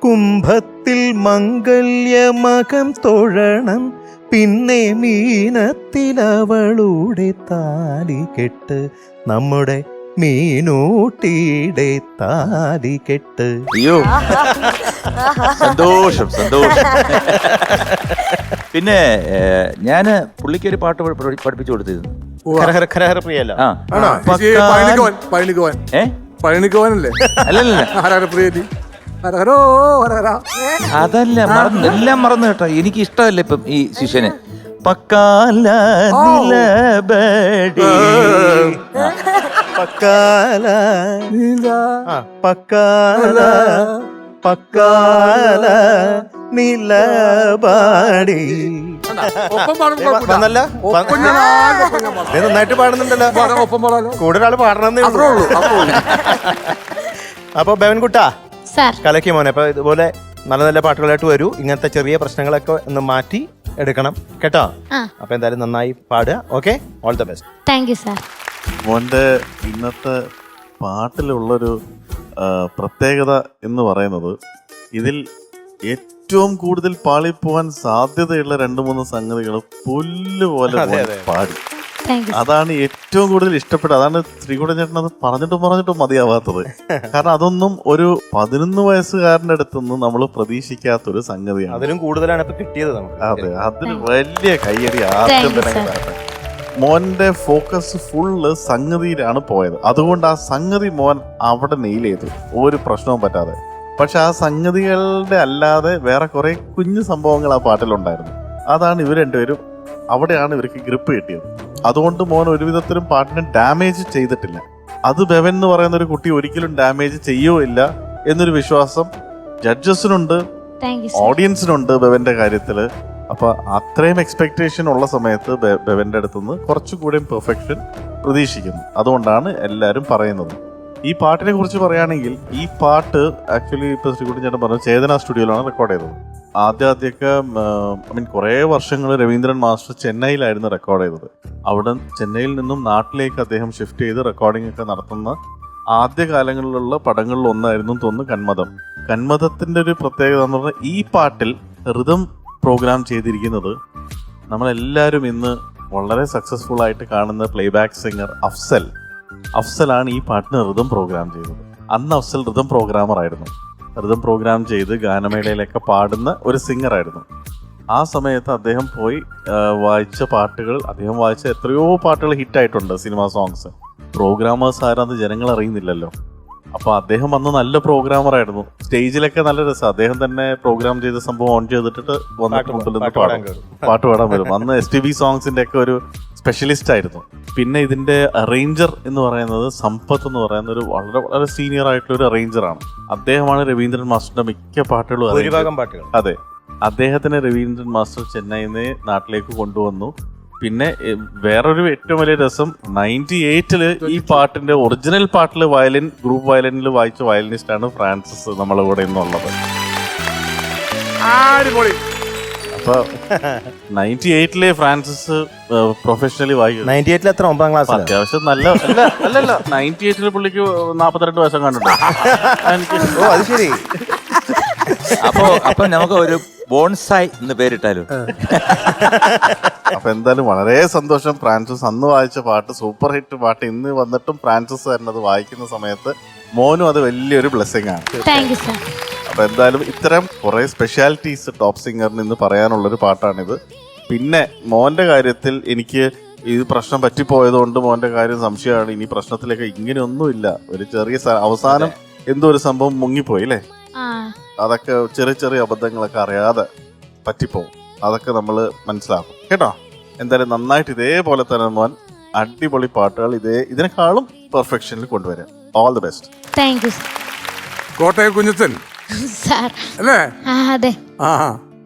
കുംഭത്തിൽ മംഗല്യമകം തൊഴണം പിന്നെ മീനത്തിലവളുടെ താലികെട്ട് നമ്മുടെ മീനൂട്ടിയുടെ താലികെട്ട്. അയ്യോ സന്തോഷം സന്തോഷം. പിന്നെ ഞാന് പുള്ളിക്ക് ഒരു പാട്ട് പഠിപ്പിച്ചു കൊടുത്തിരുന്നു. ഖരഹരപ്രിയല്ല പഴനിക്കോവനല്ലേ? അല്ലല്ല അതല്ല, എല്ലാം മറന്നു കേട്ടോ. എനിക്ക് ഇഷ്ടമല്ല ഇപ്പം ഈ ശിഷ്യന്. പക്കാല നിലബടി പക്കാല പക്കാല പക്കാല നിലബടി. നന്നായിട്ട് പാടുന്നുണ്ടല്ലോ, കൂടെ ഒരാൾ പാടണമെന്നേ ഉള്ളൂ. അപ്പൊ ബെവൻകുട്ടാ കലക്കി മോനെ, അപ്പൊ ഇതുപോലെ നല്ല നല്ല പാട്ടുകളായിട്ട് വരൂ. ഇങ്ങനത്തെ ചെറിയ പ്രശ്നങ്ങളൊക്കെ ഒന്ന് മാറ്റി എടുക്കണം കേട്ടോ. അപ്പൊ എന്തായാലും നന്നായി പാടുക. Okay, all the best. Thank you sir. മോന്റെ ഇന്നത്തെ പാട്ടിലുള്ളൊരു പ്രത്യേകത എന്ന് പറയുന്നത്, ഇതിൽ ഏറ്റവും കൂടുതൽ പാളിപ്പോവാൻ സാധ്യതയുള്ള 2-3 സംഗതികൾ പുല്ലുപോലെ പാടി. അതാണ് ഏറ്റവും കൂടുതൽ ഇഷ്ടപ്പെട്ടത്. അതാണ് ശ്രീകുടൻ ചേട്ടൻ അത് പറഞ്ഞിട്ടും മതിയാവാത്തത്. കാരണം അതൊന്നും ഒരു 11 വയസ്സുകാരന്റെ അടുത്തൊന്നും നമ്മൾ പ്രതീക്ഷിക്കാത്തൊരു സംഗതിയാണ്. അതിലും കൂടുതലാണ് ഇപ്പൊ കിട്ടിയത് നമുക്ക്. അതെ, അതിന് വലിയ കയ്യടി ആദ്യം തന്നെ. മോന്റെ ഫോക്കസ് ഫുള്ള് സംഗതിയിലാണ് പോയത്. അതുകൊണ്ട് ആ സംഗതി മോൻ അവിടെ നെയിൽ ചെയ്തു, ഒരു പ്രശ്നവും പറ്റാതെ. പക്ഷെ ആ സംഗതികളുടെ അല്ലാതെ വേറെ കുറെ കുഞ്ഞു സംഭവങ്ങൾ ആ പാട്ടിലുണ്ടായിരുന്നു. അതാണ് ഇവർ രണ്ടുപേരും, അവിടെയാണ് ഇവർക്ക് ഗ്രിപ്പ് കിട്ടിയത്. അതുകൊണ്ട് മോൻ ഒരു വിധത്തിലും പാട്ടിനെ ഡാമേജ് ചെയ്തിട്ടില്ല. അത് ബെവൻ എന്ന് പറയുന്ന ഒരു കുട്ടി ഒരിക്കലും ഡാമേജ് ചെയ്യുകയില്ല എന്നൊരു വിശ്വാസം ജഡ്ജസിനുണ്ട്, ഓഡിയൻസിനുണ്ട് ബെവന്റെ കാര്യത്തില്. അപ്പൊ അത്രയും എക്സ്പെക്ടേഷൻ ഉള്ള സമയത്ത് ബെവന്റെ അടുത്തുനിന്ന് കുറച്ചുകൂടി പെർഫെക്ഷൻ പ്രതീക്ഷിക്കുന്നു. അതുകൊണ്ടാണ് എല്ലാവരും പറയുന്നത്. ഈ പാട്ടിനെ കുറിച്ച് പറയുകയാണെങ്കിൽ ഈ പാട്ട് ആക്ച്വലി ഇപ്പൊ ശ്രീകുട്ടി ചേട്ടൻ പറഞ്ഞു ചേതന സ്റ്റുഡിയോയിലാണ് റെക്കോർഡ് ചെയ്തത്. ആദ്യമൊക്കെ കുറേ വർഷങ്ങൾ രവീന്ദ്രൻ മാസ്റ്റർ ചെന്നൈയിലായിരുന്നു റെക്കോർഡ് ചെയ്തത്. അവിടെ ചെന്നൈയിൽ നിന്നും നാട്ടിലേക്ക് അദ്ദേഹം ഷിഫ്റ്റ് ചെയ്ത് റെക്കോർഡിംഗ് ഒക്കെ നടത്തുന്ന ആദ്യ കാലങ്ങളിലുള്ള പടങ്ങളിൽ ഒന്നായിരുന്നു തോന്നുന്നു കന്മദം. കന്മദത്തിന്റെ ഒരു പ്രത്യേകത എന്ന് പറഞ്ഞാൽ ഈ പാട്ടിൽ റിതം പ്രോഗ്രാം ചെയ്തിരിക്കുന്നത് നമ്മളെല്ലാവരും ഇന്ന് വളരെ സക്സസ്ഫുൾ ആയിട്ട് കാണുന്ന പ്ലേബാക്ക് സിംഗർ അഫ്സലാണ് ഈ പാട്ടിന് റിതം പ്രോഗ്രാം ചെയ്തത്. അന്ന് അഫ്സൽ റിതം പ്രോഗ്രാമർ ആയിരുന്നു. റിതം പ്രോഗ്രാം ചെയ്ത് ഗാനമേളയിലൊക്കെ പാടുന്ന ഒരു സിംഗറായിരുന്നു. ആ സമയത്ത് അദ്ദേഹം പോയി വായിച്ച പാട്ടുകൾ, അദ്ദേഹം വായിച്ച എത്രയോ പാട്ടുകൾ ഹിറ്റായിട്ടുണ്ട്, സിനിമാ സോങ്സ്. പ്രോഗ്രാമേഴ്സ് ആരാന്ന് ജനങ്ങൾ അറിയുന്നില്ലല്ലോ. അപ്പൊ അദ്ദേഹം അന്ന് നല്ല പ്രോഗ്രാമർ ആയിരുന്നു. സ്റ്റേജിലൊക്കെ നല്ല രസം. അദ്ദേഹം തന്നെ പ്രോഗ്രാം ചെയ്ത സംഭവം ഓൺ ചെയ്തിട്ട് വന്നിട്ട് മുമ്പിൽ നിന്ന് പാട്ട് പാടാൻ വരും. അന്ന് SPB സോങ്സിന്റെ ഒക്കെ ഒരു സ്പെഷ്യലിസ്റ്റ് ആയിരുന്നു. പിന്നെ ഇതിന്റെ അറേഞ്ചർ എന്ന് പറയുന്നത് സമ്പത്ത് എന്ന് പറയുന്ന ഒരു വളരെ വളരെ സീനിയർ ആയിട്ടുള്ള ഒരു അറേഞ്ചറാണ്. അദ്ദേഹമാണ് രവീന്ദ്രൻ മാസ്റ്ററിന്റെ മിക്ക പാട്ടുകളും. അതെ, അദ്ദേഹത്തിന് രവീന്ദ്രൻ മാസ്റ്റർ ചെന്നൈയിൽ നിന്ന് നാട്ടിലേക്ക് കൊണ്ടുവന്നു. പിന്നെ വേറൊരു ഏറ്റവും വലിയ രസം 98 ഈ പാട്ടിന്റെ ഒറിജിനൽ പാട്ടിൽ വയലിൻ, ഗ്രൂപ്പ് വയലിനിൽ വായിച്ച വയലിനിസ്റ്റ് ആണ് ഫ്രാൻസിസ് നമ്മളെ കൂടെ ഇന്നുള്ളത്. അപ്പൊ 98 ഫ്രാൻസിസ് പ്രൊഫഷണലി വായിക്കും. 98 എത്ര 9ാം ക്ലാസ് അത്യാവശ്യം നല്ല അല്ലല്ല 98 പുള്ളിക്ക് 42 വയസ്സം കണ്ടിട്ടുണ്ട്. അത് ശരി. അപ്പൊ നമുക്ക് ഒരു ബോൺസായി എന്ന് പേരിട്ടാലോ? അപ്പൊ എന്തായാലും വളരെ സന്തോഷം. ഫ്രാൻസിസ് അന്ന് വായിച്ച പാട്ട് സൂപ്പർ ഹിറ്റ് പാട്ട് ഇന്ന് വന്നിട്ടും ഫ്രാൻസിസ് തന്നെ അത് വായിക്കുന്ന സമയത്ത് മോനും അത് വലിയൊരു ബ്ലെസ്സിങ് ആണ്. അപ്പൊ എന്തായാലും ഇത്തരം കുറെ സ്പെഷ്യാലിറ്റീസ് ടോപ്പ് സിംഗറിന് ഇന്ന് പറയാനുള്ളൊരു പാട്ടാണിത്. പിന്നെ മോന്റെ കാര്യത്തിൽ എനിക്ക് ഇത് പ്രശ്നം പറ്റിപ്പോയതുകൊണ്ട് മോന്റെ കാര്യം സംശയമാണ്. ഇനി പ്രശ്നത്തിലേക്ക് ഇങ്ങനെയൊന്നുമില്ല. ഒരു ചെറിയ അവസാനം എന്തോ ഒരു സംഭവം മുങ്ങിപ്പോയി അല്ലേ? അതൊക്കെ ചെറിയ ചെറിയ അബദ്ധങ്ങളൊക്കെ അറിയാതെ പറ്റിപ്പോവും. അതൊക്കെ നമ്മൾ മനസ്സിലാക്കും കേട്ടോ. എന്തായാലും നന്നായിട്ട് ഇതേപോലെ തന്നെ മോൻ അടിപൊളി പാട്ടുകൾ ഇതിനേക്കാളും പെർഫെക്ഷനിൽ കൊണ്ടുവരാം. All the best. Kottayam Kunjachan അല്ലേ? ആ,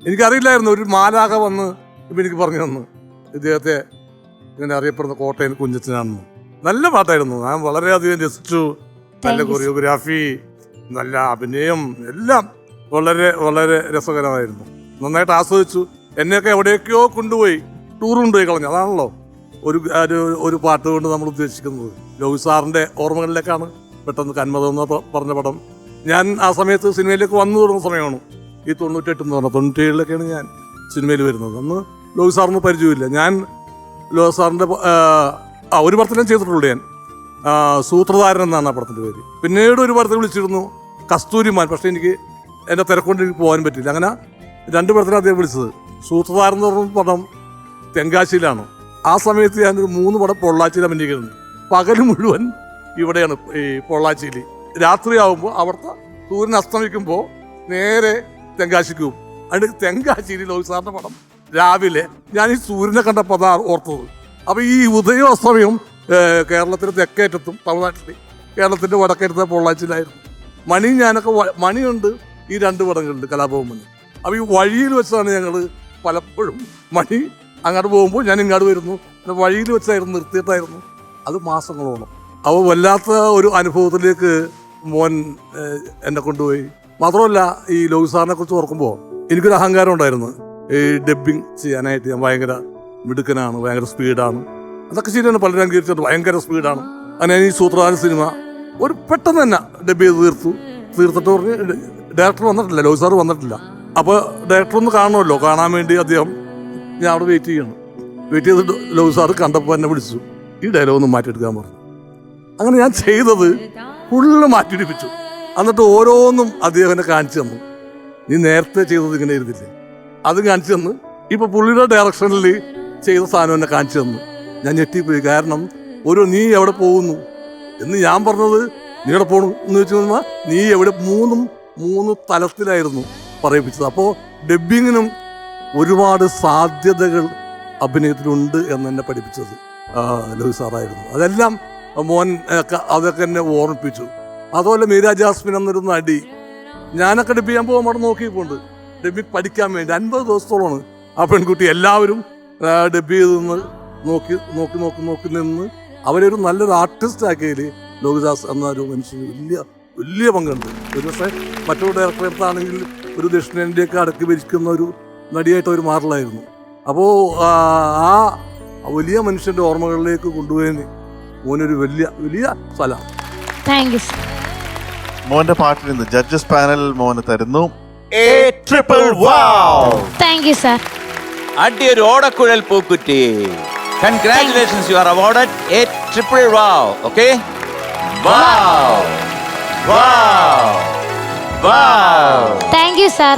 എനിക്കറിയില്ലായിരുന്നു ഒരു മാലാക വന്ന് ഇപ്പൊ എനിക്ക് പറഞ്ഞു തന്നു ഇദ്ദേഹത്തെ ഇങ്ങനെ അറിയപ്പെടുന്ന കോട്ടയം കുഞ്ഞച്ചനാണെന്ന്. നല്ല പാട്ടായിരുന്നു. ഞാൻ വളരെയധികം രസിച്ചു. നല്ല കൊറിയോഗ്രാഫി, നല്ല അഭിനയം, എല്ലാം വളരെ വളരെ രസകരമായിരുന്നു. നന്നായിട്ട് ആസ്വദിച്ചു. എന്നെയൊക്കെ എവിടെയൊക്കെയോ കൊണ്ടുപോയി ടൂർ കൊണ്ടുപോയി കളഞ്ഞു. അതാണല്ലോ ഒരു പാട്ട് കൊണ്ട് നമ്മൾ ഉദ്ദേശിക്കുന്നത്. ലോഹി സാറിന്റെ ഓർമ്മകളിലേക്കാണ് പെട്ടെന്ന് കന്മദം എന്ന് പറഞ്ഞ പടം. ഞാൻ ആ സമയത്ത് സിനിമയിലേക്ക് വന്നു തുടങ്ങുന്ന സമയമാണ് ഈ 98 എന്ന് പറഞ്ഞാൽ. 97 ഞാൻ സിനിമയിൽ വരുന്നത്. അന്ന് ലോഹി സാറിന് പരിചയമില്ല. ഞാൻ ലോഹി സാറിന്റെ ഒരു പടത്തിലും ചെയ്തിട്ടുള്ളൂ. ഞാൻ സൂത്രധാരൻ എന്നാണ് ആ പടത്തിന്റെ പേര്. പിന്നീട് ഒരു പടത്തിൽ വിളിച്ചിരുന്നു കസ്തൂരിമാൻ. പക്ഷെ എനിക്ക് എന്റെ തിരക്കൊണ്ട് എനിക്ക് പോകാൻ പറ്റില്ല. അങ്ങനെ 2 പടത്തിലാണ് അദ്ദേഹം വിളിച്ചത്. സൂത്രധാരൻ എന്ന് പറഞ്ഞ പടം തെങ്കാശിയിലാണ്. ആ സമയത്ത് ഞാനൊരു 3 പടം പൊള്ളാച്ചിയിൽ അഭിനയിക്കുന്നുണ്ട്. പകല് മുഴുവൻ ഇവിടെയാണ് ഈ പൊള്ളാച്ചിയിൽ. രാത്രിയാവുമ്പോൾ അവിടുത്തെ സൂര്യൻ അസ്തമിക്കുമ്പോൾ നേരെ തെങ്കാശിക്ക് പോകും. അതിന് തെങ്കാശിയിൽ ലോഹി സാറിന്റെ പടം രാവിലെ ഞാൻ ഈ സൂര്യനെ കണ്ടപ്പോൾ അതാ ഓർത്തത്. അപ്പൊ ഈ ഉദയം അസ്തമയം കേരളത്തിന്റെ തെക്കേറ്റത്തും തമിഴ്നാട്ടിൽ കേരളത്തിന്റെ വടക്കേറ്റത്തെ പൊള്ളാച്ചിയിലായിരുന്നു. ഞാനൊക്കെ മണിയുണ്ട് ഈ 2 പടങ്ങളുണ്ട് കലാഭവൻ മണി. അപ്പൊ ഈ വഴിയിൽ വെച്ചാണ് ഞങ്ങൾ പലപ്പോഴും മണി അങ്ങോട്ട് പോകുമ്പോൾ ഞാൻ ഇങ്ങോട്ട് വരുന്നു. വഴിയിൽ വെച്ചായിരുന്നു, നിർത്തിയിട്ടായിരുന്നു. അത് മാസങ്ങളോളം. അപ്പോൾ വല്ലാത്ത ഒരു അനുഭവത്തിലേക്ക് മോൻ എന്നെ കൊണ്ടുപോയി. മാത്രമല്ല ഈ ലോഹി സാറിനെ കുറിച്ച് ഓർക്കുമ്പോൾ എനിക്കൊരു അഹങ്കാരം ഉണ്ടായിരുന്നു. ഈ ഡബ്ബിങ് ചെയ്യാനായിട്ട് ഞാൻ ഭയങ്കര മിടുക്കനാണ്, ഭയങ്കര സ്പീഡാണ്. അതൊക്കെ ശരിയാണ്, പലരും അംഗീകരിച്ചിട്ട് ഭയങ്കര സ്പീഡാണ്. അങ്ങനെ ഈ സൂത്രധാരൻ സിനിമ ഒരു പെട്ടെന്ന് തന്നെ ഡബ് ചെയ്ത് തീർത്തിട്ട് പറഞ്ഞ് ഡയറക്ടർ വന്നിട്ടില്ല, ലോഹി സാർ വന്നിട്ടില്ല. അപ്പോൾ ഡയറക്ടർ ഒന്ന് കാണണമല്ലോ, കാണാൻ വേണ്ടി അദ്ദേഹം ഞാൻ അവിടെ വെയിറ്റ് ചെയ്തിട്ട് ലോഹി സാർ കണ്ടപ്പോൾ എന്നെ വിളിച്ചു, ഈ ഡയലോഗ് ഒന്ന് മാറ്റിയെടുക്കാൻ പറഞ്ഞു. അങ്ങനെ ഞാൻ ചെയ്തത് ഫുള്ള് മാറ്റിയെടുപ്പിച്ചു. എന്നിട്ട് ഓരോന്നും അദ്ദേഹം എന്നെ കാണിച്ചു തന്നു. നീ നേരത്തെ ചെയ്തത് ഇങ്ങനെ ഇരുന്നില്ലേ, അത് കാണിച്ചു തന്നു. ഇപ്പൊ പുള്ളിയുടെ ഡയറക്ഷനിൽ ചെയ്ത സാധനം എന്നെ കാണിച്ചു തന്നു. ഞാൻ ഞെട്ടിപ്പോയി. കാരണം നീ എവിടെ പോകുന്നു എന്ന് ഞാൻ പറഞ്ഞത്, നീ എവിടെ പോകണു എന്ന് വെച്ച് കഴിഞ്ഞാൽ നീ എവിടെ 3 തലത്തിലായിരുന്നു പറയിപ്പിച്ചത്. അപ്പോൾ ഡബ്ബിങ്ങിനും ഒരുപാട് സാധ്യതകൾ അഭിനയത്തിലുണ്ട് എന്ന് എന്നെ പഠിപ്പിച്ചത് ലോഹി സാറായിരുന്നു. അതെല്ലാം മോൻ അതൊക്കെ എന്നെ ഓർമ്മിപ്പിച്ചു. അതുപോലെ മീര ജാസ്മിൻ എന്നൊരു നടി, ഞാനൊക്കെ ഡബ് ചെയ്യാൻ പോകുമ്പോൾ അവിടെ നോക്കിയിട്ടുണ്ട് ഡബ്ബി പഠിക്കാൻ വേണ്ടി. 50 ദിവസത്തോളമാണ് ആ പെൺകുട്ടി എല്ലാവരും ഡബ് ചെയ്തെന്ന് നോക്കി നിന്ന് അവരൊരു നല്ലൊരു ആർട്ടിസ്റ്റ് ആക്കിയതിൽ ലോഹിദാസ് എന്നൊരു മനുഷ്യന് വലിയ പങ്കുണ്ട്. ഒരു പക്ഷേ മറ്റൊരു ഡയറക്ടറെടുത്താണെങ്കിൽ ഒരു ദക്ഷിണേന്ത്യയൊക്കെ അടക്കി ഭരിക്കുന്ന ഒരു നടിയായിട്ട് അവർ മാറില്ലായിരുന്നു. അപ്പോൾ ആ വലിയ മനുഷ്യൻ്റെ ഓർമ്മകളിലേക്ക് കൊണ്ടുപോയതിന് മോനൊരു വലിയ സ്ഥലം. Thank you. മോന്റെ പാട്ടിൽ നിന്ന് ജഡ്ജസ് പാനൽ മോന് തരുന്നു താങ്ക് യു സാർ. അടിയൊരു ഓടക്കുഴൽ പൂക്കുറ്റി. Congratulations, you are awarded a triple wow. Okay? Wow! Wow! Wow! Thank you sir.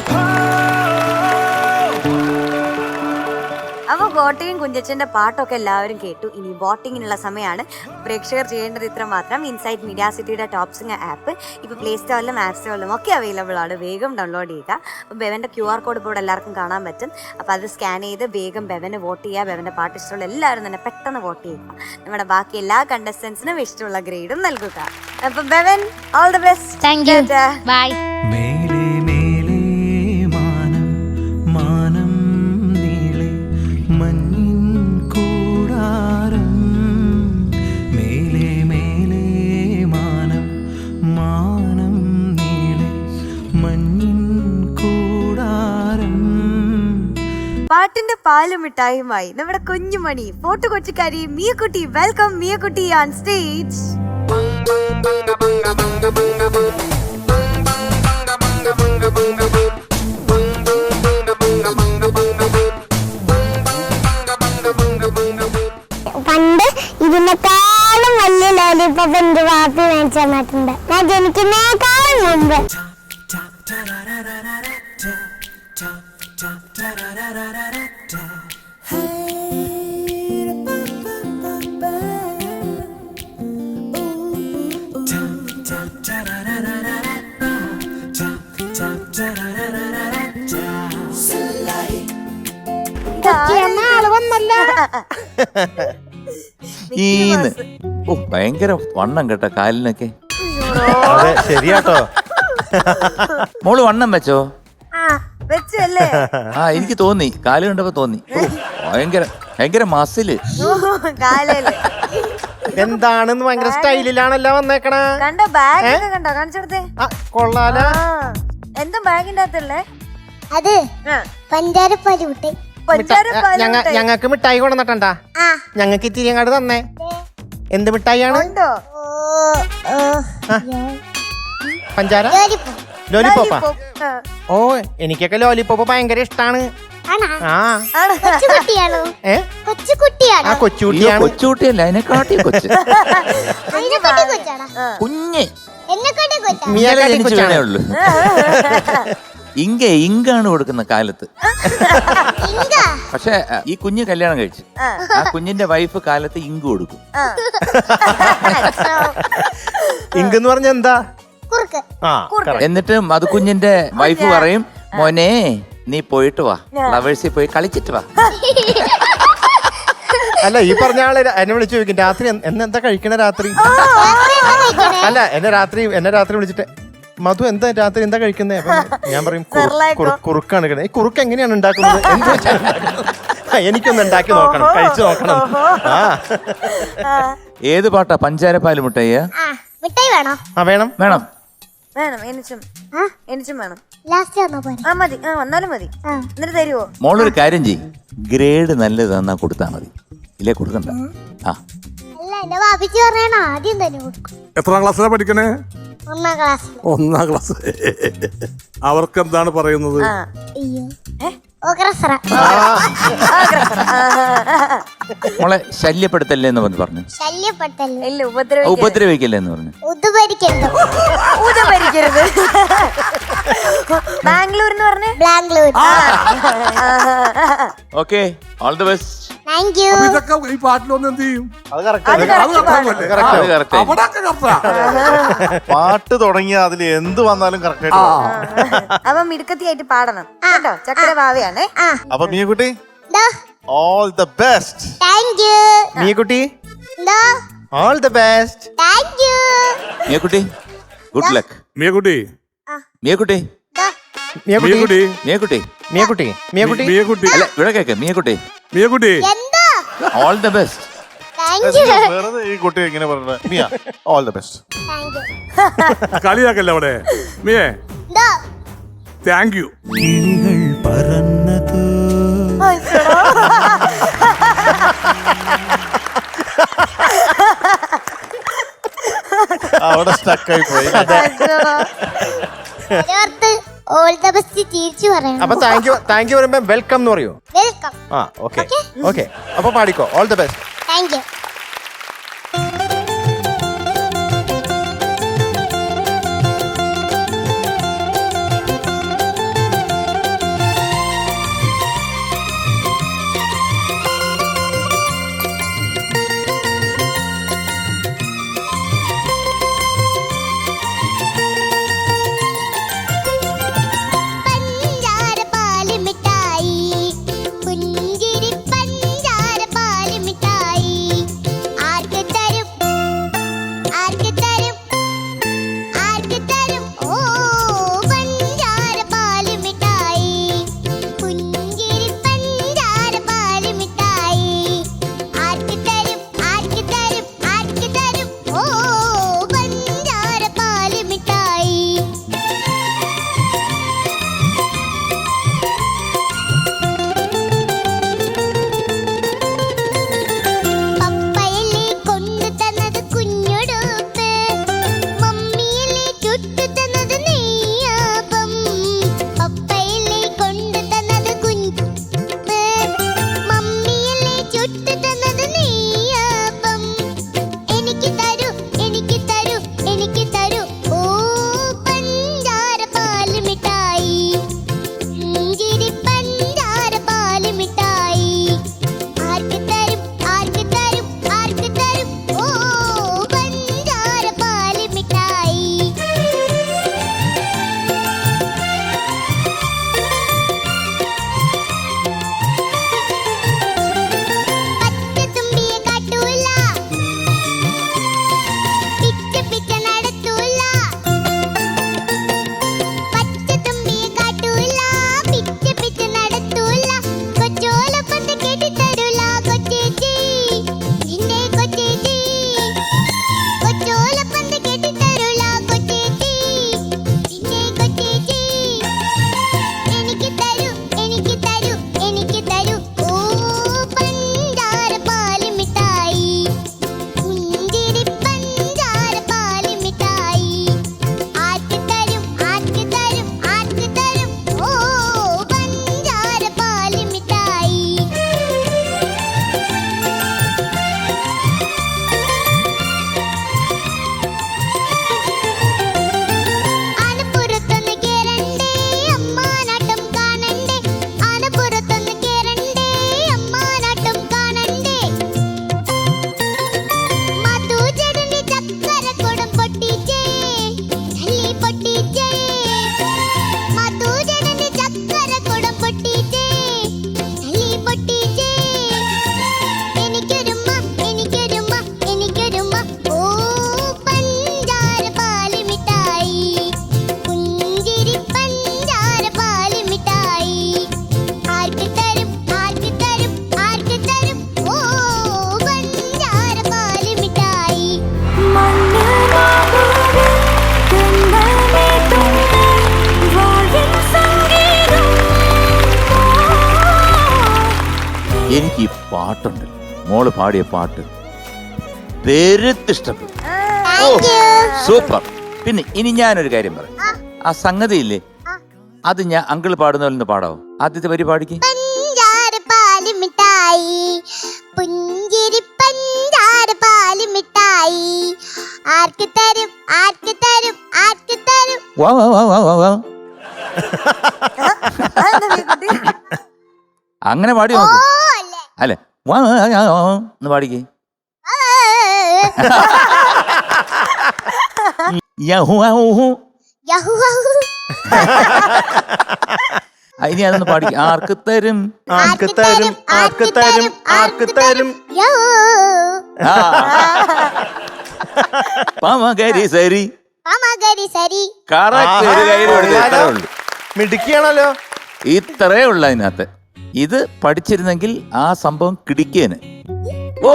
അപ്പൊ വോട്ടിംഗ് കുഞ്ചച്ചന്റെ പാട്ടൊക്കെ എല്ലാവരും കേട്ടു. ഇനി വോട്ടിങ്ങിനുള്ള സമയമാണ്. പ്രേക്ഷകർ ചെയ്യേണ്ടത് ഇത്ര മാത്രം. ഇൻസൈറ്റ് മീഡിയ സിറ്റിയുടെ ടോപ് സിംഗർ ആപ്പ് ഇപ്പോൾ പ്ലേ സ്റ്റോറിലും ആപ്പ് സ്റ്റോറിലും ഒക്കെ അവൈലബിൾ ആണ്. വേഗം ഡൗൺലോഡ് ചെയ്യുക. അപ്പോൾ ബെവന്റെ QR കോഡ് ഇപ്പോൾ എല്ലാവർക്കും കാണാൻ പറ്റും. അപ്പോൾ അത് സ്കാൻ ചെയ്ത് വേഗം ബെവന് വോട്ട് ചെയ്യുക. ബെവന്റെ പാട്ട് ഇഷ്ടമുള്ള എല്ലാവരും തന്നെ പെട്ടെന്ന് വോട്ട് ചെയ്യുക. നമ്മുടെ ബാക്കി എല്ലാ കണ്ടസ്റ്റൻസിനും ഇഷ്ടമുള്ള ഗ്രേഡും നൽകുക. അപ്പൊ Bevan, all the best. Thank you. Bye. മേലെ മേലെ മാനം മാനം നീളെ മഞ്ഞിൻ കൂടാരം മേലെ മേലെ മാനം മാനം നീളെ മഞ്ഞിൻ കൂടാരം. പാട്ടിന്റെ പാലും മിഠായുമായി നമ്മുടെ കുഞ്ഞുമണി ഫോട്ടോ കൊച്ചുകാരി മിയക്കുട്ടി. വെൽക്കം മിയക്കുട്ടി ഓൺ സ്റ്റേജ്. പണ്ട് ഇതിനേക്കാളും വലിയ ലോലിപോപ്പ് എന്റെ വാപ്പി മേടിച്ചു തന്നിട്ടുണ്ട്. ഞാൻ ജനിക്കുന്നേക്കാളും മുമ്പ്. ഭയങ്കര വണ്ണം കേട്ടോ കാലിനൊക്കെ. അതെ ശരിയാട്ടോ. മോള് വണ്ണം വെച്ചോ? വെച്ചല്ലേ? ആ എനിക്ക് തോന്നി, കാല് കണ്ടപ്പോ തോന്നി. ഭയങ്കര മസില് കാലയില്. എന്താണെന്ന് ഭയങ്കര സ്റ്റൈലിലാണല്ലോ വന്നേക്കണ. കണ്ടോ ബാഗ് കണ്ടോ? കാണിച്ചെടുത്തേ. കൊള്ളാലോ. എന്താ ബാഗിന്റെ അകത്തല്ലേ? അത് പഞ്ചാരപ്പാല് മുട്ടായി. ഞങ്ങക്ക് മിഠായി കൊണ്ടുവന്നിട്ടുണ്ടാ? ഞങ്ങക്ക് ഇത്തിരി അങ്ങോട്ട് തന്നേ. എന്ത് മിഠായിയാണ്? പഞ്ചാര ലോലിപോപ്പാ? ഓ എനിക്കൊക്കെ ലോലിപോപ്പ് ഭയങ്കര ഇഷ്ടാണ്. കൊച്ചുകുട്ടിയല്ല, അതിനെക്കാട്ടി കൊച്ചു കുഞ്ഞ് വേണേ ഉള്ളു. ഇങ്കാണ് കൊടുക്കുന്ന കാലത്ത്. പക്ഷെ ഈ കുഞ്ഞ് കല്യാണം കഴിച്ചു. ആ കുഞ്ഞിന്റെ വൈഫ് കാലത്ത് ഇങ്ക് കൊടുക്കും. ഇങ്ക് എന്ന് പറഞ്ഞ എന്താ? എന്നിട്ട് അത് കുഞ്ഞിന്റെ വൈഫ് പറയും, മോനെ നീ പോയിട്ട് വാ, ഫ്ലവേഴ്സിൽ പോയി കളിച്ചിട്ട് വാ. അല്ല ഈ പറഞ്ഞ ആള് എന്നെ വിളിച്ചു ചോദിക്കും രാത്രി എന്താ കഴിക്കണ രാത്രി. അല്ല എന്നെ രാത്രി വിളിച്ചിട്ട് മധു എന്താ രാത്രി എന്താ കഴിക്കുന്നേ? ഞാൻ പറയും കുറുക്കാണ് കഴിക്കുന്നത്. ഈ കുറുക്ക് എങ്ങനെയാണ് ഉണ്ടാക്കുന്നത്? എനിക്കൊന്ന് ഉണ്ടാക്കി നോക്കണം, കഴിച്ചു നോക്കണം. ഏത് പാട്ടാ? പഞ്ചാരപ്പാല് മുട്ടയ്യ? മിഠായി വേണോ? വേണം വേണം. എനിച്ചും വേണം. മതി, വന്നാലും മതി. എന്നിട്ട് തരുവോ? മോളൊരു കാര്യം ചെയ്യും, ഗ്രേഡ് നല്ലത് തന്നാ കൊടുത്താ മതി. ഇല്ലേ കൊടുക്കണ്ട. ആദ്യം തന്നെ കൊടുക്കും. എത്രാം ക്ലാസ്സിലാണ് പഠിക്കണേ? 1ാം ക്ലാസ്. 1ാം ക്ലാസ്. അവർക്ക് എന്താണ് പറയുന്നത്? മോളെ ശല്യപ്പെടുത്തല്ലേ എന്ന് പറഞ്ഞു. ശല്യപ്പെടുത്തല്ലേ, ഉപദ്രവിക്കല്ലേ എന്ന് പറഞ്ഞു. ഉപദ്രവിക്കരുത്. ബാംഗ്ലൂർ എന്ന് പറഞ്ഞേ Bangalore. Okay, all the best. Thank U. അപ്പൊ ഇതൊക്കെ ഈ പാട്ടിലൊന്നും എന്ത് ചെയ്യും? അത് correct അത് ആണ്. correct അത് correct പാടാം. അല്ലേ? അത് correct ആയി. അവിടൊക്കെ correct ആ. പാട്ട് തുടങ്ങിയ അതിൽ എന്ത് വന്നാലും കറക്റ്റ് ആയിട്ട് പാടും. അപ്പൊ മിടുക്കത്തിയായിട്ട് പാടണം കേട്ടോ. ചക്കര ഭാവിയാണേ. അപ്പൊ മിയക്കുട്ടി ദാ, all the best. Thank you. മിയക്കുട്ടി ദാ, all the best. Thank you. മിയക്കുട്ടി ഗുഡ് ലക്ക്. മിയക്കുട്ടി, മിയക്കുട്ടി, ദാ, മിയക്കുട്ടി മിയക്കുട്ടി, മിയക്കുട്ടി, മിയക്കുട്ടി മിയക്കുട്ടി മിയക്കുട്ടി, അല്ല ഇവിടെ കേക്ക്. മിയക്കുട്ടി മിയക്കുട്ടി. എന്താ? All the best. Thank you. വെറുതെ ഈ കുട്ടി ഇങ്ങനെ പറഞ്ഞത്. Mia all the best. Thank you. കളിയാക്കല്ലേ അവിടെ. മിയേ ദാ, താങ്ക് യു. കിളികൾ പറന്നത് അവിടെ സ്റ്റക്കായി പോയി. ഓർത്ത് ഓൾ ദ ബെസ്റ്റ് തിരിച്ചു പറയണം. അപ്പൊ താങ്ക് യു പറയുമ്പോ വെൽക്കം എന്ന് പറയൂ. വെൽക്കം. ആ ഓക്കെ ഓക്കെ. അപ്പൊ പാടിക്കോ all the best. Thank you. പഞ്ചാര പാല് മിഠായി, പുഞ്ചിരി പഞ്ചാര പാല് മിഠായി. ആർക്ക് തരും, ആർക്ക് തരും, ആർക്ക് തരും? ഓ പഞ്ചാര പാല് മിഠായി, പുഞ്ചിരി പഞ്ചാര പാല് മിഠായി. ആർക്ക് തരും, ആർക്ക് തരും, ആർക്ക് തരും? ഓ പഞ്ചാര പാല് മിഠായി. പപ്പയല്ലേ കൊണ്ടു തന്നത് കുഞ്ഞുടുപ്പ്, മമ്മിയല്ലേ ചുട്ടു തന്നത് നെയ്യപ്പം. പപ്പയല്ലേ കൊണ്ടു തന്നത് കുഞ്ഞുടുപ്പ്, മമ്മിയല്ലേ ചുട്ടു തന്നത് നെയ്യപ്പം. എനിക്ക് തരൂ, എനിക്ക് തരൂ, എനിക്ക് തരൂ. ഓ പഞ്ചാര പാല് മിഠായി, പുഞ്ചിരി പഞ്ചാര പാല് മിഠായി. ആർക്ക് തരും, ആർക്ക് തരും, ആർക്ക് തരും? ഓ പഞ്ചാര പാല് മിഠായി. പച്ചത്തുമ്പിയെ കാട്ടൂല, പിച്ച പിച്ച നടത്തൂല. പച്ചത്തുമ്പിയെ കാട്ടൂല, പിച്ച പിച്ച നടത്തൂല. കൊച്ചോലപ്പന്ത് കെട്ടിത്തരൂല കൊച്ചേച്ചി, നിന്റെ കൊച്ചേച്ചി. കൊച്ചോലപ്പന്ത് കെട്ടിത്തരൂല കൊച്ചേച്ചി, നിന്റെ കൊച്ചേച്ചി. എനിക്ക് തരൂ, എനിക്ക് തരൂ, എനിക്ക് തരൂ. ഓ പഞ്ചാര പാല് മിഠായി, പുഞ്ചിരി പഞ്ചാര പാല് മിഠായി. ആർക്ക് തരും, ആർക്ക് തരും, ആർക്ക് തരും? ഓ പഞ്ചാര പാല് മിഠായി. ആനപ്പുറത്തൊന്ന് കേറണ്ടേ, അമ്മാനാട്ടം കാണണ്ടേ. ആനപ്പുറത്തൊന്ന് കേറണ്ടേ, അമ്മാനാട്ടം കാണണ്ടേ. മധുചേട്ടന്റെ ചക്കരക്കുടം പൊട്ടിച്ചേ, തല്ലി പൊട്ടിച്ചേ. മധുചേട്ടന്റെ ചക്കരക്കുടം പൊട്ടിച്ചേ, തല്ലി പൊട്ടിച്ചേ. എനിക്കൊരുമ്മ, എനിക്കൊരുമ്മ, എനിക്കൊരുമ്മ. ഓ പഞ്ചാര പാല് മിഠായി, പുഞ്ചിരി പഞ്ചാര പാല് മിഠായി. ആർക്ക് തരും, ആർക്ക് തരും, ആർക്ക് തരും? ഓ പഞ്ചാര പാല് മിഠായി. എനിക്ക് ഈ പാട്ടുണ്ട്, മോള് പാടിയ പാട്ട് പെരുത്തിഷ്ടപ്പെട്ടു. ഓ സൂപ്പർ. പിന്നെ ഇനി ഞാനൊരു കാര്യം പറയാം. ആ സംഗതിയില്ലേ, അത് ഞാൻ അങ്കിൾ പാടുന്ന പോലെ ഒന്ന് പാടാവോ? ആദ്യത്തെ വരി പാടിക്ക്. പഞ്ചാര പാല് മിഠായി, പുഞ്ചിരി പഞ്ചാര പാല് മിഠായി. ആർക്ക് തരും, ആർക്ക് തരും, ആർക്ക് തരും? വാ വാ വാ വാ വാ വാ. അതെന്താ മീക്കുട്ടി? അങ്ങനെ പാടി നോക്ക്. അല്ലെ ഒന്ന് പാടിക്കേ. ഇനി അതൊന്ന് പാടിക്ക. ആർക്ക് തരും ആർക്ക് തരും ആർക്ക് തരും ആർക്ക് തരും. പമകരി സരി. കറക്റ്റ്. ഒരു കൈ കൊടുത്ത് ഇത്രേ ഉള്ളൂ. മിടുക്കിയാണല്ലോ. ഇത്രേ ഉള്ളു അതിനകത്ത്. ഇത് പഠിച്ചിരുന്നെങ്കിൽ ആ സംഭവം കിടിക്കേന്. ഓ